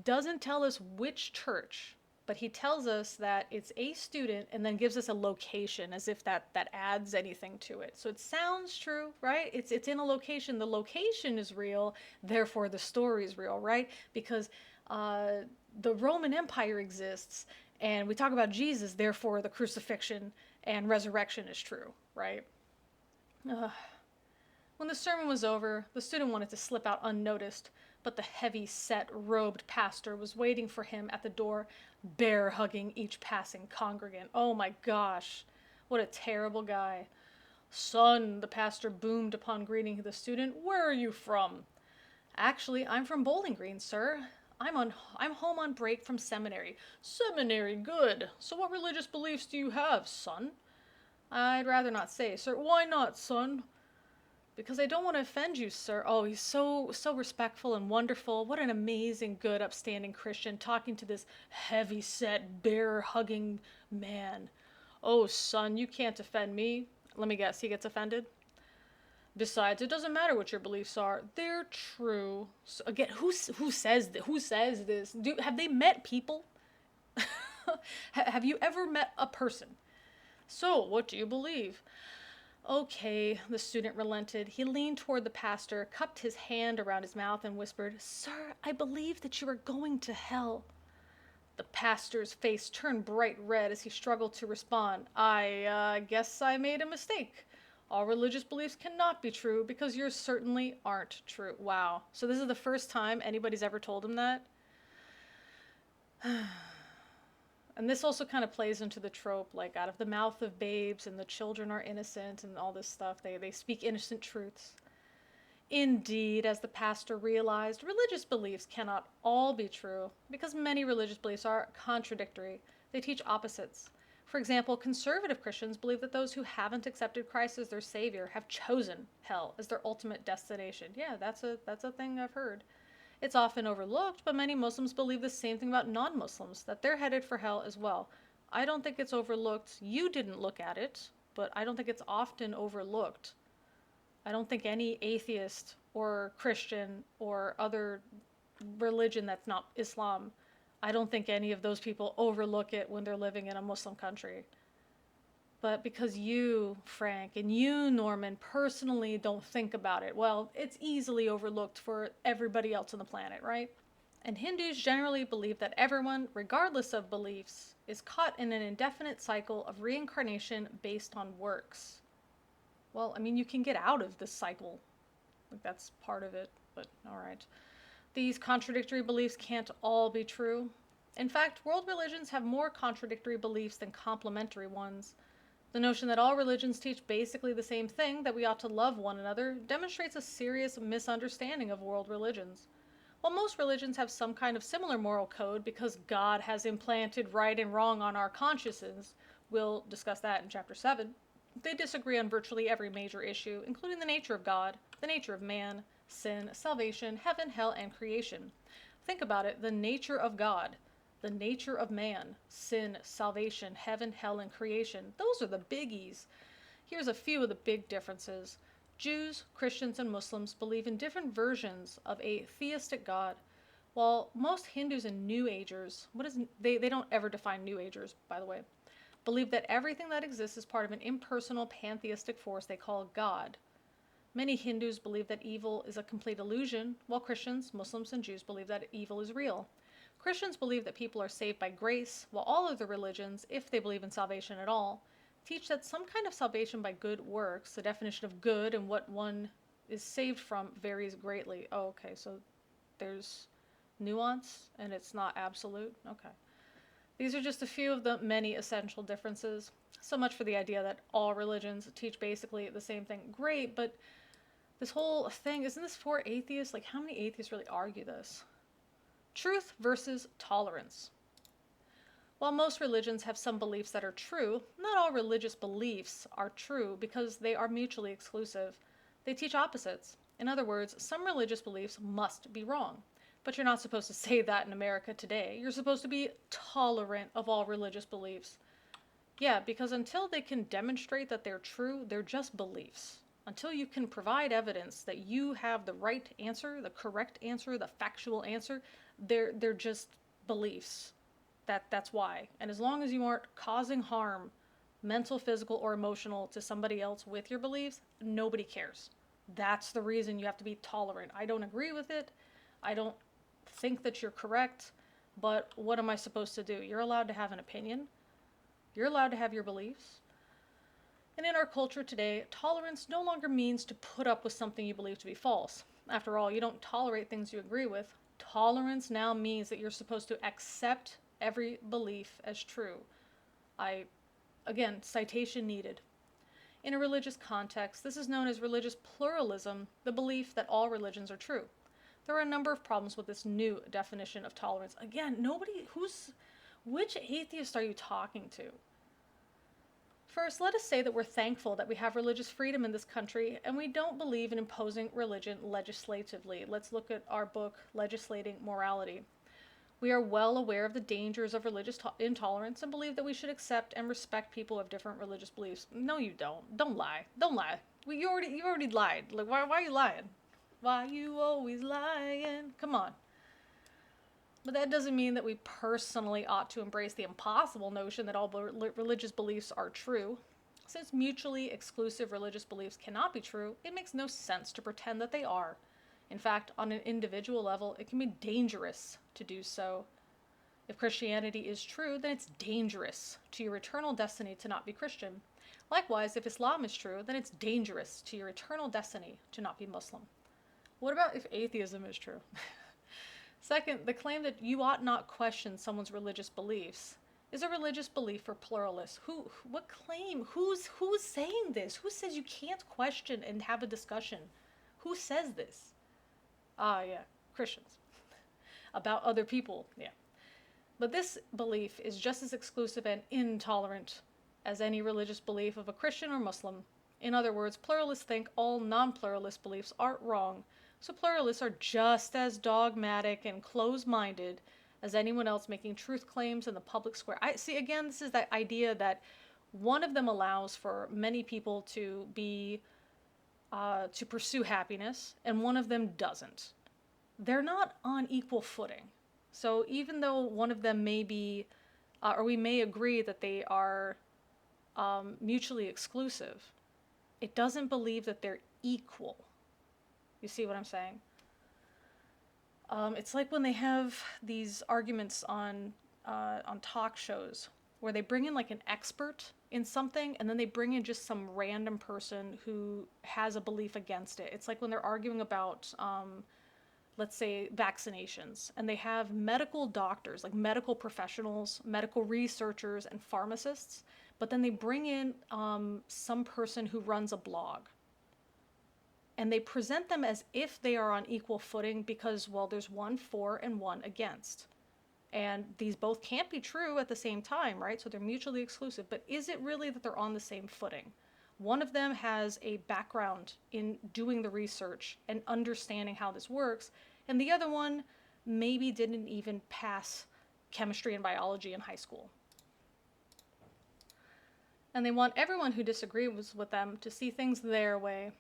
[SPEAKER 1] doesn't tell us which church, but he tells us that it's a student and then gives us a location as if that adds anything to it. So it sounds true, right? It's in a location. The location is real, therefore the story is real, right? Because the Roman Empire exists, and we talk about Jesus, therefore the crucifixion and resurrection is true, right? Ugh. When the sermon was over, the student wanted to slip out unnoticed, but the heavy-set, robed pastor was waiting for him at the door, bear-hugging each passing congregant. Oh my gosh, what a terrible guy. "Son," the pastor boomed upon greeting the student, "where are you from?" "Actually, I'm from Bowling Green, sir. I'm home on break from seminary." "Seminary, good. So what religious beliefs do you have, son?" "I'd rather not say, sir." "Why not, son?" "Because I don't want to offend you, sir." Oh, he's so respectful and wonderful. What an amazing, good, upstanding Christian talking to this heavy-set, bear-hugging man. "Oh, son, you can't offend me." Let me guess, he gets offended? "Besides, it doesn't matter what your beliefs are. They're true." So again, who says this? Have they met people? Have you ever met a person? "So, what do you believe?" "Okay," the student relented. He leaned toward the pastor, cupped his hand around his mouth, and whispered, "Sir, I believe that you are going to hell." The pastor's face turned bright red as he struggled to respond. I guess I made a mistake. All religious beliefs cannot be true because yours certainly aren't true." Wow. So this is the first time anybody's ever told him that? And this also kind of plays into the trope, like, out of the mouth of babes and the children are innocent and all this stuff. They speak innocent truths. Indeed, as the pastor realized, religious beliefs cannot all be true because many religious beliefs are contradictory. They teach opposites. For example, conservative Christians believe that those who haven't accepted Christ as their savior have chosen hell as their ultimate destination. Yeah, that's a thing I've heard. It's often overlooked, but many Muslims believe the same thing about non-Muslims, that they're headed for hell as well. I don't think it's overlooked. You didn't look at it, but I don't think it's often overlooked. I don't think any atheist or Christian or other religion that's not Islam, I don't think any of those people overlook it when they're living in a Muslim country. But because you, Frank, and you, Norman, personally don't think about it, well, it's easily overlooked for everybody else on the planet, right? And Hindus generally believe that everyone, regardless of beliefs, is caught in an indefinite cycle of reincarnation based on works. Well, I mean, you can get out of this cycle. Like, that's part of it, but alright. These contradictory beliefs can't all be true. In fact, world religions have more contradictory beliefs than complementary ones. The notion that all religions teach basically the same thing, that we ought to love one another, demonstrates a serious misunderstanding of world religions. While most religions have some kind of similar moral code because God has implanted right and wrong on our consciences, we'll discuss that in Chapter 7, they disagree on virtually every major issue, including the nature of God, the nature of man, sin, salvation, heaven, hell, and creation. Think about it, the nature of God, the nature of man, sin, salvation, heaven, hell, and creation. Those are the biggies. Here's a few of the big differences. Jews, Christians, and Muslims believe in different versions of a theistic God. While most Hindus and New Agers, they don't ever define New Agers, by the way, believe that everything that exists is part of an impersonal pantheistic force they call God. Many Hindus believe that evil is a complete illusion, while Christians, Muslims, and Jews believe that evil is real. Christians believe that people are saved by grace, while all other religions, if they believe in salvation at all, teach that some kind of salvation by good works. The definition of good and what one is saved from varies greatly. Oh, okay, so there's nuance and it's not absolute. Okay. These are just a few of the many essential differences. So much for the idea that all religions teach basically the same thing. Great, but this whole thing, isn't this for atheists? Like, how many atheists really argue this? Truth versus tolerance. While most religions have some beliefs that are true, not all religious beliefs are true because they are mutually exclusive. They teach opposites. In other words, some religious beliefs must be wrong. But you're not supposed to say that in America today. You're supposed to be tolerant of all religious beliefs. Yeah, because until they can demonstrate that they're true, they're just beliefs. Until you can provide evidence that you have the right answer, the correct answer, the factual answer, they're just beliefs. That's why. And as long as you aren't causing harm, mental, physical, or emotional, to somebody else with your beliefs, nobody cares. That's the reason you have to be tolerant. I don't agree with it. I don't think that you're correct, but what am I supposed to do? You're allowed to have an opinion. You're allowed to have your beliefs. And in our culture today, tolerance no longer means to put up with something you believe to be false. After all, you don't tolerate things you agree with. Tolerance now means that you're supposed to accept every belief as true. Again, citation needed. In a religious context, this is known as religious pluralism, the belief that all religions are true. There are a number of problems with this new definition of tolerance. Again, which atheist are you talking to? First, let us say that we're thankful that we have religious freedom in this country, and we don't believe in imposing religion legislatively. Let's look at our book, Legislating Morality. We are well aware of the dangers of religious intolerance and believe that we should accept and respect people who have different religious beliefs. No, you don't. Don't lie. Don't lie. You already lied. Like, why are you lying? Why you always lying? Come on. But that doesn't mean that we personally ought to embrace the impossible notion that all religious beliefs are true. Since mutually exclusive religious beliefs cannot be true, it makes no sense to pretend that they are. In fact, on an individual level, it can be dangerous to do so. If Christianity is true, then it's dangerous to your eternal destiny to not be Christian. Likewise, if Islam is true, then it's dangerous to your eternal destiny to not be Muslim. What about if atheism is true? Second, the claim that you ought not question someone's religious beliefs is a religious belief for pluralists. What claim? Who's saying this? Who says you can't question and have a discussion? Who says this? Yeah, Christians. About other people, yeah. But this belief is just as exclusive and intolerant as any religious belief of a Christian or Muslim. In other words, pluralists think all non-pluralist beliefs are wrong, so pluralists are just as dogmatic and close-minded as anyone else making truth claims in the public square. Again, this is that idea that one of them allows for many people to pursue happiness, and one of them doesn't. They're not on equal footing. So even though one of them may be, or we may agree that they are mutually exclusive, it doesn't believe that they're equal. You see what I'm saying? It's like when they have these arguments on talk shows where they bring in like an expert in something, and then they bring in just some random person who has a belief against it. It's like when they're arguing about, let's say, vaccinations, and they have medical doctors, like medical professionals, medical researchers, and pharmacists, but then they bring in some person who runs a blog. And they present them as if they are on equal footing because, well, there's one for and one against. And these both can't be true at the same time, right? So they're mutually exclusive. But is it really that they're on the same footing? One of them has a background in doing the research and understanding how this works, and the other one maybe didn't even pass chemistry and biology in high school. And they want everyone who disagrees with them to see things their way.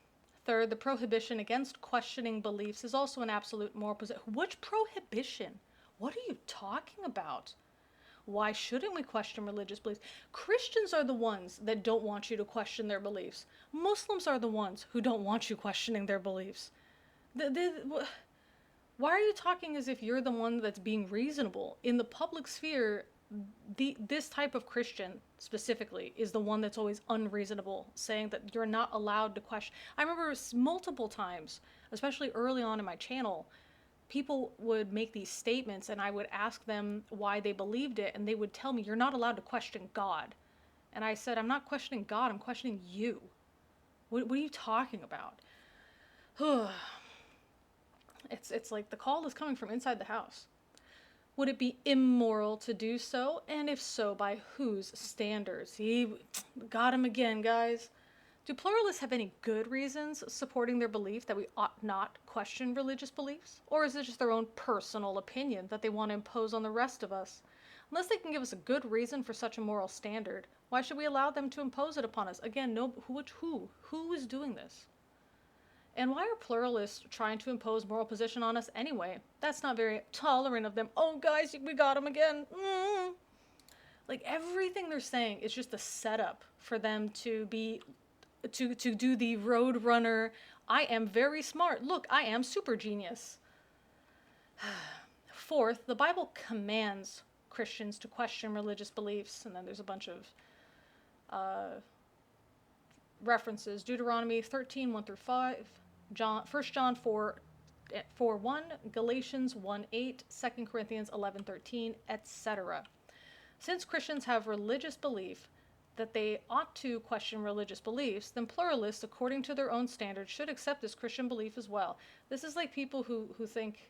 [SPEAKER 1] Third, the prohibition against questioning beliefs is also an absolute moral position. Which prohibition? What are you talking about? Why shouldn't we question religious beliefs? Christians are the ones that don't want you to question their beliefs. Muslims are the ones who don't want you questioning their beliefs. Why are you talking as if you're the one that's being reasonable? In the public sphere, this type of Christian specifically is the one that's always unreasonable, saying that you're not allowed to question. I remember multiple times, especially early on in my channel, people would make these statements and I would ask them why they believed it, and they would tell me, you're not allowed to question God. And I said, I'm not questioning God, I'm questioning you. What are you talking about? It's like the call is coming from inside the house. Would it be immoral to do so? And if so, by whose standards? He got him again, guys. Do pluralists have any good reasons supporting their belief that we ought not question religious beliefs? Or is it just their own personal opinion that they want to impose on the rest of us? Unless they can give us a good reason for such a moral standard, why should we allow them to impose it upon us? Again, who is doing this? And why are pluralists trying to impose moral position on us anyway? That's not very tolerant of them. Oh, guys, we got them again. Like, everything they're saying is just a setup for them to be to do the road runner. I am very smart. Look, I am super genius. Fourth, the Bible commands Christians to question religious beliefs, and then there's a bunch of references. Deuteronomy 13, 1 through 5, 1 John 4, 1, Galatians 1, 8, 2 Corinthians 11, 13, etc. Since Christians have religious belief that they ought to question religious beliefs, then pluralists, according to their own standards, should accept this Christian belief as well. This is like people who think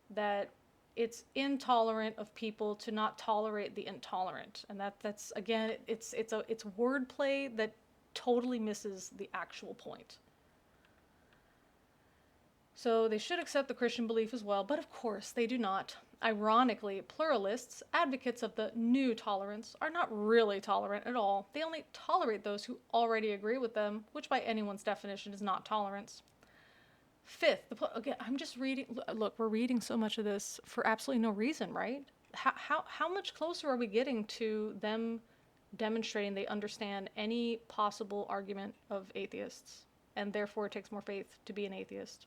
[SPEAKER 1] that it's intolerant of people to not tolerate the intolerant, and that's again, it's wordplay that totally misses the actual point. So they should accept the Christian belief as well, but of course they do not. Ironically, pluralists, advocates of the new tolerance, are not really tolerant at all. They only tolerate those who already agree with them, which by anyone's definition is not tolerance. Fifth, again, I'm just reading. Look, we're reading so much of this for absolutely no reason, right? How much closer are we getting to them demonstrating they understand any possible argument of atheists, and therefore it takes more faith to be an atheist?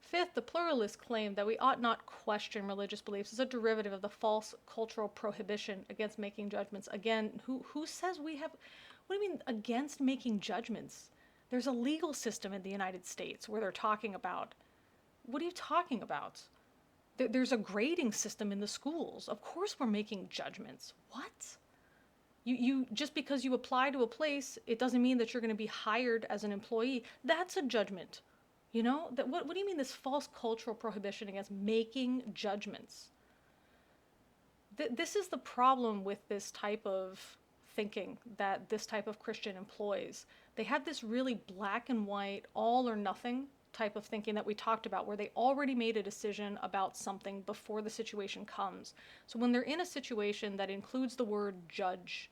[SPEAKER 1] Fifth, the pluralists claim that we ought not question religious beliefs as a derivative of the false cultural prohibition against making judgments. Again, who says we have, what do you mean against making judgments? There's a legal system in the United States where they're talking about, what are you talking about? There's a grading system in the schools. Of course we're making judgments. What? You just because you apply to a place, it doesn't mean that you're going to be hired as an employee. That's a judgment. You know, what do you mean this false cultural prohibition against making judgments? This is the problem with this type of thinking that this type of Christian employs. They have this really black and white, all or nothing type of thinking that we talked about, where they already made a decision about something before the situation comes. So when they're in a situation that includes the word judge,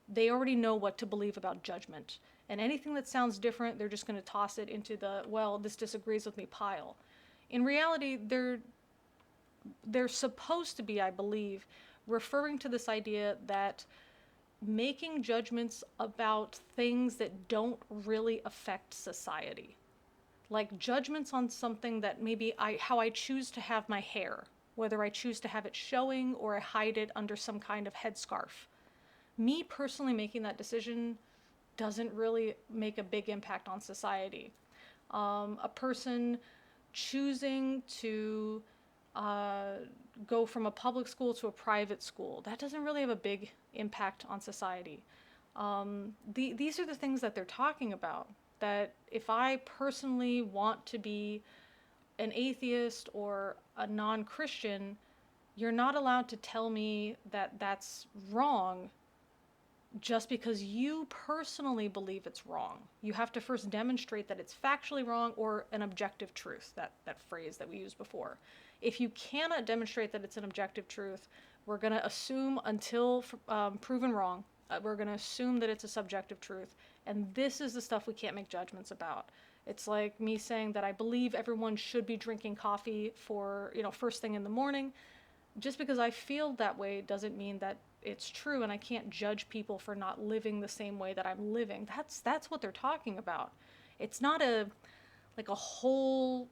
[SPEAKER 1] they already know what to believe about judgment. And anything that sounds different, they're just going to toss it into the, well, this disagrees with me pile. In reality, they're supposed to be, I believe, referring to this idea that making judgments about things that don't really affect society. Like judgments on something that maybe how I choose to have my hair, whether I choose to have it showing or I hide it under some kind of headscarf. Me personally making that decision doesn't really make a big impact on society. A person choosing to go from a public school to a private school, that doesn't really have a big impact on society. These are the things that they're talking about, that if I personally want to be an atheist or a non-Christian, you're not allowed to tell me that that's wrong just because you personally believe it's wrong. You have to first demonstrate that it's factually wrong or an objective truth, that phrase that we used before. If you cannot demonstrate that it's an objective truth, we're going to assume until proven wrong, we're going to assume that it's a subjective truth. And this is the stuff we can't make judgments about. It's like me saying that I believe everyone should be drinking coffee for, first thing in the morning. Just because I feel that way doesn't mean that it's true, and I can't judge people for not living the same way that I'm living. That's what they're talking about. It's not a whole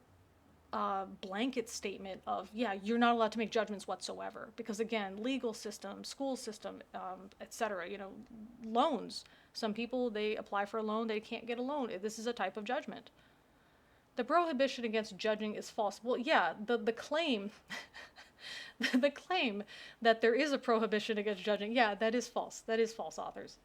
[SPEAKER 1] blanket statement of, yeah, you're not allowed to make judgments whatsoever. Because again, legal system, school system, etc. Loans. Some people, they apply for a loan, they can't get a loan. This is a type of judgment. The prohibition against judging is false. Well, yeah, the claim. The claim that there is a prohibition against judging, yeah, that is false. That is false, authors.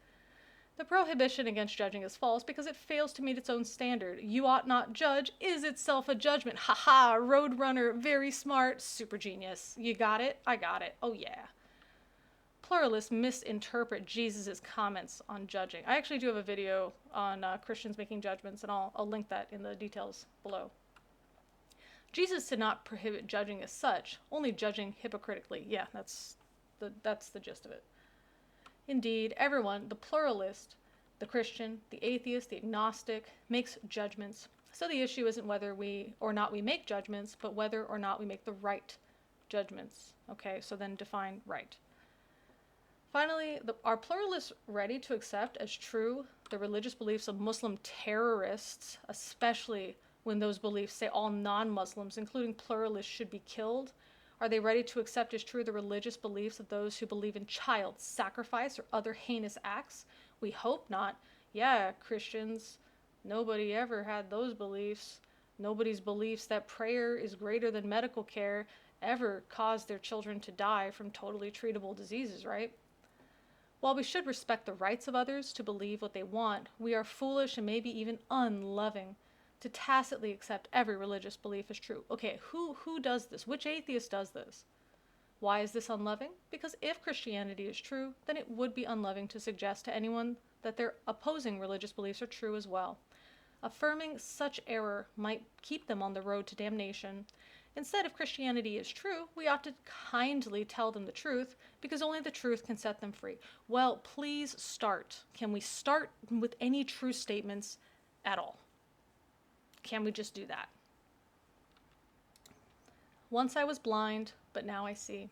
[SPEAKER 1] The prohibition against judging is false because it fails to meet its own standard. You ought not judge is itself a judgment. Haha, roadrunner, very smart, super genius. You got it? I got it. Oh yeah. Pluralists misinterpret Jesus' comments on judging. I actually do have a video on Christians making judgments, and I'll link that in the details below. Jesus did not prohibit judging as such, only judging hypocritically. Yeah, that's the gist of it. Indeed, everyone, the pluralist, the Christian, the atheist, the agnostic, makes judgments. So the issue isn't whether we or not we make judgments, but whether or not we make the right judgments. Okay, so then define right. Finally, are pluralists ready to accept as true the religious beliefs of Muslim terrorists, especially when those beliefs say all non-Muslims, including pluralists, should be killed? Are they ready to accept as true the religious beliefs of those who believe in child sacrifice or other heinous acts? We hope not. Yeah, Christians, nobody ever had those beliefs. Nobody's beliefs that prayer is greater than medical care ever caused their children to die from totally treatable diseases, right? While we should respect the rights of others to believe what they want, we are foolish and maybe even unloving to tacitly accept every religious belief as true. Okay, who does this? Which atheist does this? Why is this unloving? Because if Christianity is true, then it would be unloving to suggest to anyone that their opposing religious beliefs are true as well. Affirming such error might keep them on the road to damnation. Instead, if Christianity is true, we ought to kindly tell them the truth, because only the truth can set them free. Well, please start. Can we start with any true statements at all? Can we just do that? Once I was blind, but now I see.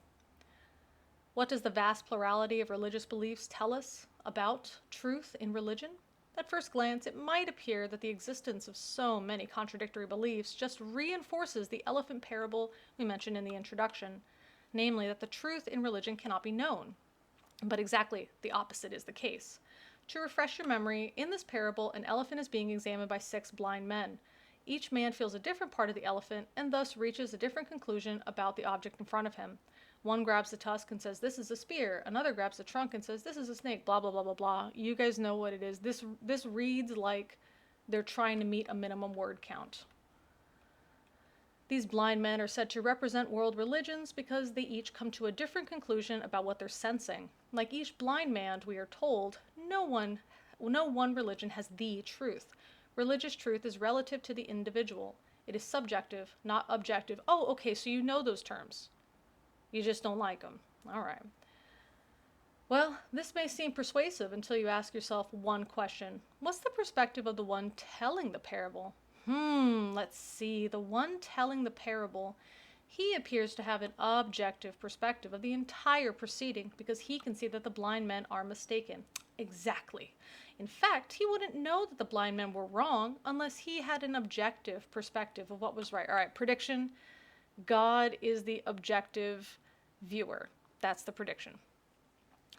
[SPEAKER 1] What does the vast plurality of religious beliefs tell us about truth in religion? At first glance, it might appear that the existence of so many contradictory beliefs just reinforces the elephant parable we mentioned in the introduction, namely that the truth in religion cannot be known. But exactly the opposite is the case. To refresh your memory, in this parable, an elephant is being examined by 6 blind men. Each man feels a different part of the elephant and thus reaches a different conclusion about the object in front of him. One grabs the tusk and says, this is a spear. Another grabs the trunk and says, this is a snake, blah, blah, blah, blah, blah. You guys know what it is. This reads like they're trying to meet a minimum word count. These blind men are said to represent world religions because they each come to a different conclusion about what they're sensing. Like each blind man, we are told, no one religion has the truth. Religious truth is relative to the individual. It is subjective, not objective. Oh, okay, so you know those terms. You just don't like them. All right. Well, this may seem persuasive until you ask yourself one question. What's the perspective of the one telling the parable? Let's see. The one telling the parable, he appears to have an objective perspective of the entire proceeding because he can see that the blind men are mistaken. Exactly. In fact, he wouldn't know that the blind men were wrong unless he had an objective perspective of what was right. All right, prediction. God is the objective viewer. That's the prediction.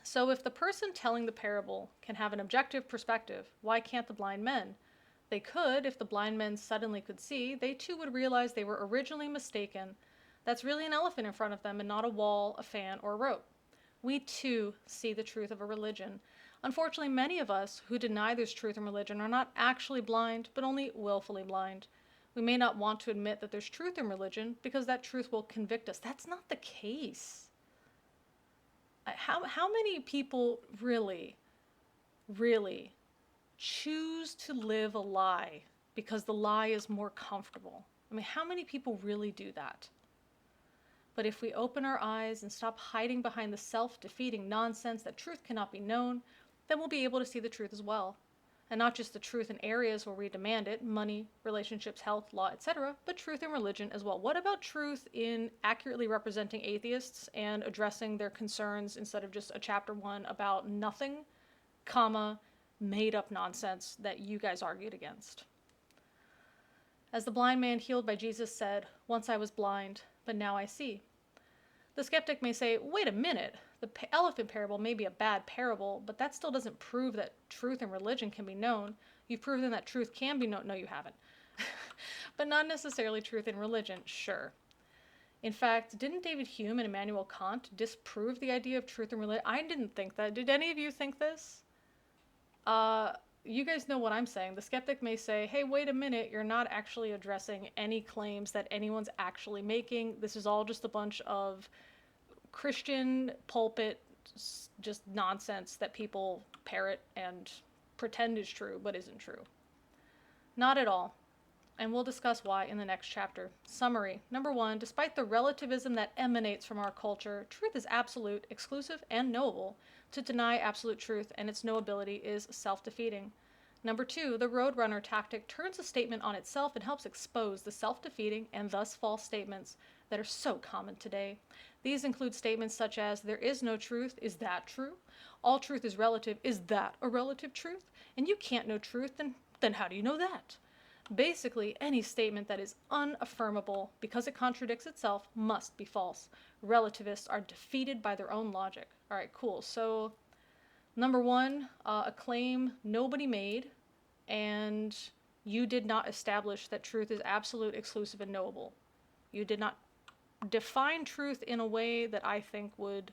[SPEAKER 1] So if the person telling the parable can have an objective perspective, why can't the blind men? They could if the blind men suddenly could see. They too would realize they were originally mistaken. That's really an elephant in front of them and not a wall, a fan, or a rope. We too see the truth of a religion. Unfortunately, many of us who deny there's truth in religion are not actually blind, but only willfully blind. We may not want to admit that there's truth in religion because that truth will convict us. That's not the case. How many people really choose to live a lie because the lie is more comfortable? I mean, how many people really do that? But if we open our eyes and stop hiding behind the self-defeating nonsense that truth cannot be known, then we'll be able to see the truth as well. And not just the truth in areas where we demand it, money, relationships, health, law, etc., but truth in religion as well. What about truth in accurately representing atheists and addressing their concerns instead of just a chapter 1 about nothing, comma, made up nonsense that you guys argued against? As the blind man healed by Jesus said, once I was blind, but now I see. The skeptic may say, wait a minute, the elephant parable may be a bad parable, but that still doesn't prove that truth in religion can be known. You've proven that truth can be known. No, you haven't. But not necessarily truth in religion, sure. In fact, didn't David Hume and Immanuel Kant disprove the idea of truth in religion? I didn't think that. Did any of you think this? You guys know what I'm saying. The skeptic may say, hey, wait a minute, you're not actually addressing any claims that anyone's actually making. This is all just a bunch of Christian pulpit, just nonsense that people parrot and pretend is true, but isn't true. Not at all. And we'll discuss why in the next chapter. Summary. Number 1, despite the relativism that emanates from our culture, truth is absolute, exclusive, and knowable. To deny absolute truth and its knowability is self-defeating. Number 2, the roadrunner tactic turns a statement on itself and helps expose the self-defeating and thus false statements that are so common today. These include statements such as, there is no truth, is that true? All truth is relative, is that a relative truth? And you can't know truth, then how do you know that? Basically, any statement that is unaffirmable because it contradicts itself must be false. Relativists are defeated by their own logic. All right, cool. So, number 1, a claim nobody made, and you did not establish that truth is absolute, exclusive, and knowable. You did not define truth in a way that I think would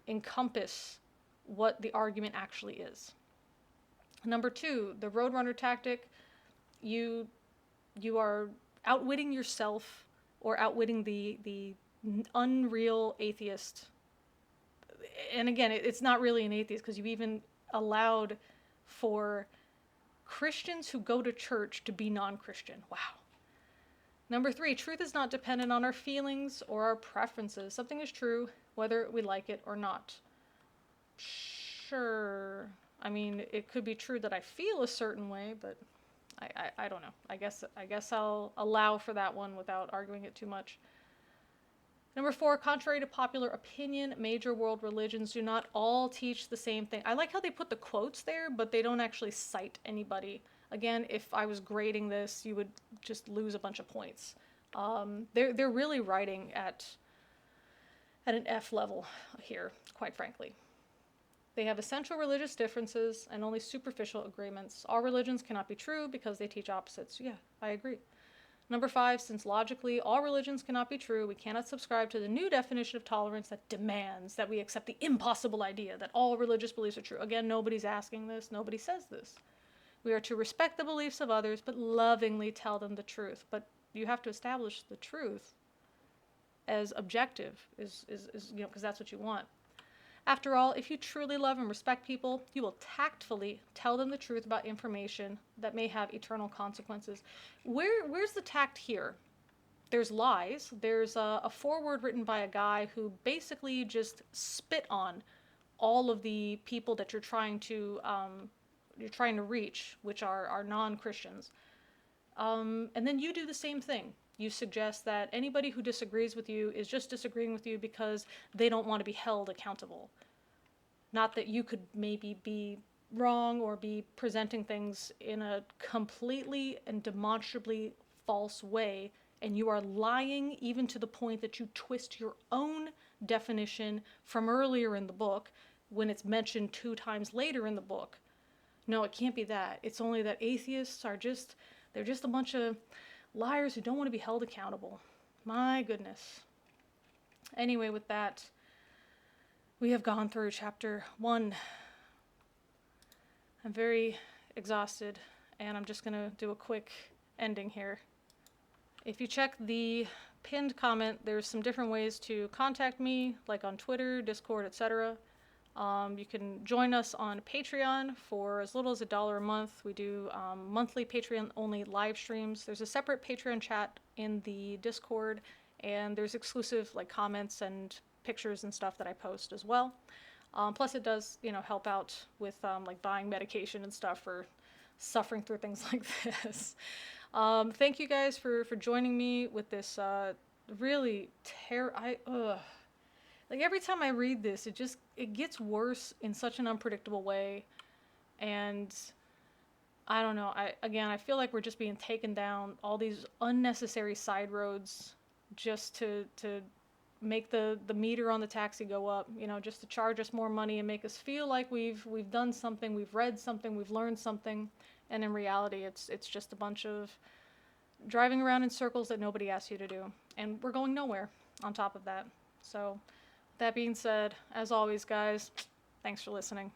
[SPEAKER 1] encompass what the argument actually is. Number 2, the roadrunner tactic. You are outwitting yourself or outwitting the unreal atheist. And again, it's not really an atheist because you've even allowed for Christians who go to church to be non-Christian. Wow. Number 3, truth is not dependent on our feelings or our preferences. Something is true whether we like it or not. Sure. I mean, it could be true that I feel a certain way, but I don't know. I guess I'll allow for that one without arguing it too much. Number 4, contrary to popular opinion, major world religions do not all teach the same thing. I like how they put the quotes there, but they don't actually cite anybody. Again, if I was grading this, you would just lose a bunch of points. They're really writing at an F level here, quite frankly. They have essential religious differences and only superficial agreements. All religions cannot be true because they teach opposites. Yeah, I agree. Number 5, since logically all religions cannot be true, we cannot subscribe to the new definition of tolerance that demands that we accept the impossible idea that all religious beliefs are true. Again, nobody's asking this, nobody says this. We are to respect the beliefs of others, but lovingly tell them the truth. But you have to establish the truth as objective, because that's what you want. After all, if you truly love and respect people, you will tactfully tell them the truth about information that may have eternal consequences. Where's the tact here? There's lies. There's a foreword written by a guy who basically just spit on all of the people that you're trying to reach, which are non-Christians. And then you do the same thing. You suggest that anybody who disagrees with you is just disagreeing with you because they don't want to be held accountable. Not that you could maybe be wrong or be presenting things in a completely and demonstrably false way, and you are lying even to the point that you twist your own definition from earlier in the book when it's mentioned 2 times later in the book. No, it can't be that. It's only that atheists are they're just a bunch of liars who don't want to be held accountable. My goodness. Anyway, with that, we have gone through chapter 1. I'm very exhausted, and I'm just going to do a quick ending here. If you check the pinned comment, there's some different ways to contact me, like on Twitter, Discord, etc. You can join us on Patreon for as little as $1 a month. We do monthly Patreon-only live streams. There's a separate Patreon chat in the Discord, and there's exclusive comments and pictures and stuff that I post as well. Plus, it does help out with buying medication and stuff for suffering through things like this. Thank you guys for joining me with this really every time I read this, it gets worse in such an unpredictable way, and I don't know. I feel like we're just being taken down all these unnecessary side roads just to make the meter on the taxi go up. Just to charge us more money and make us feel like we've done something, we've read something, we've learned something, and in reality, it's just a bunch of driving around in circles that nobody asked you to do, and we're going nowhere. On top of that, so. That being said, as always, guys, thanks for listening.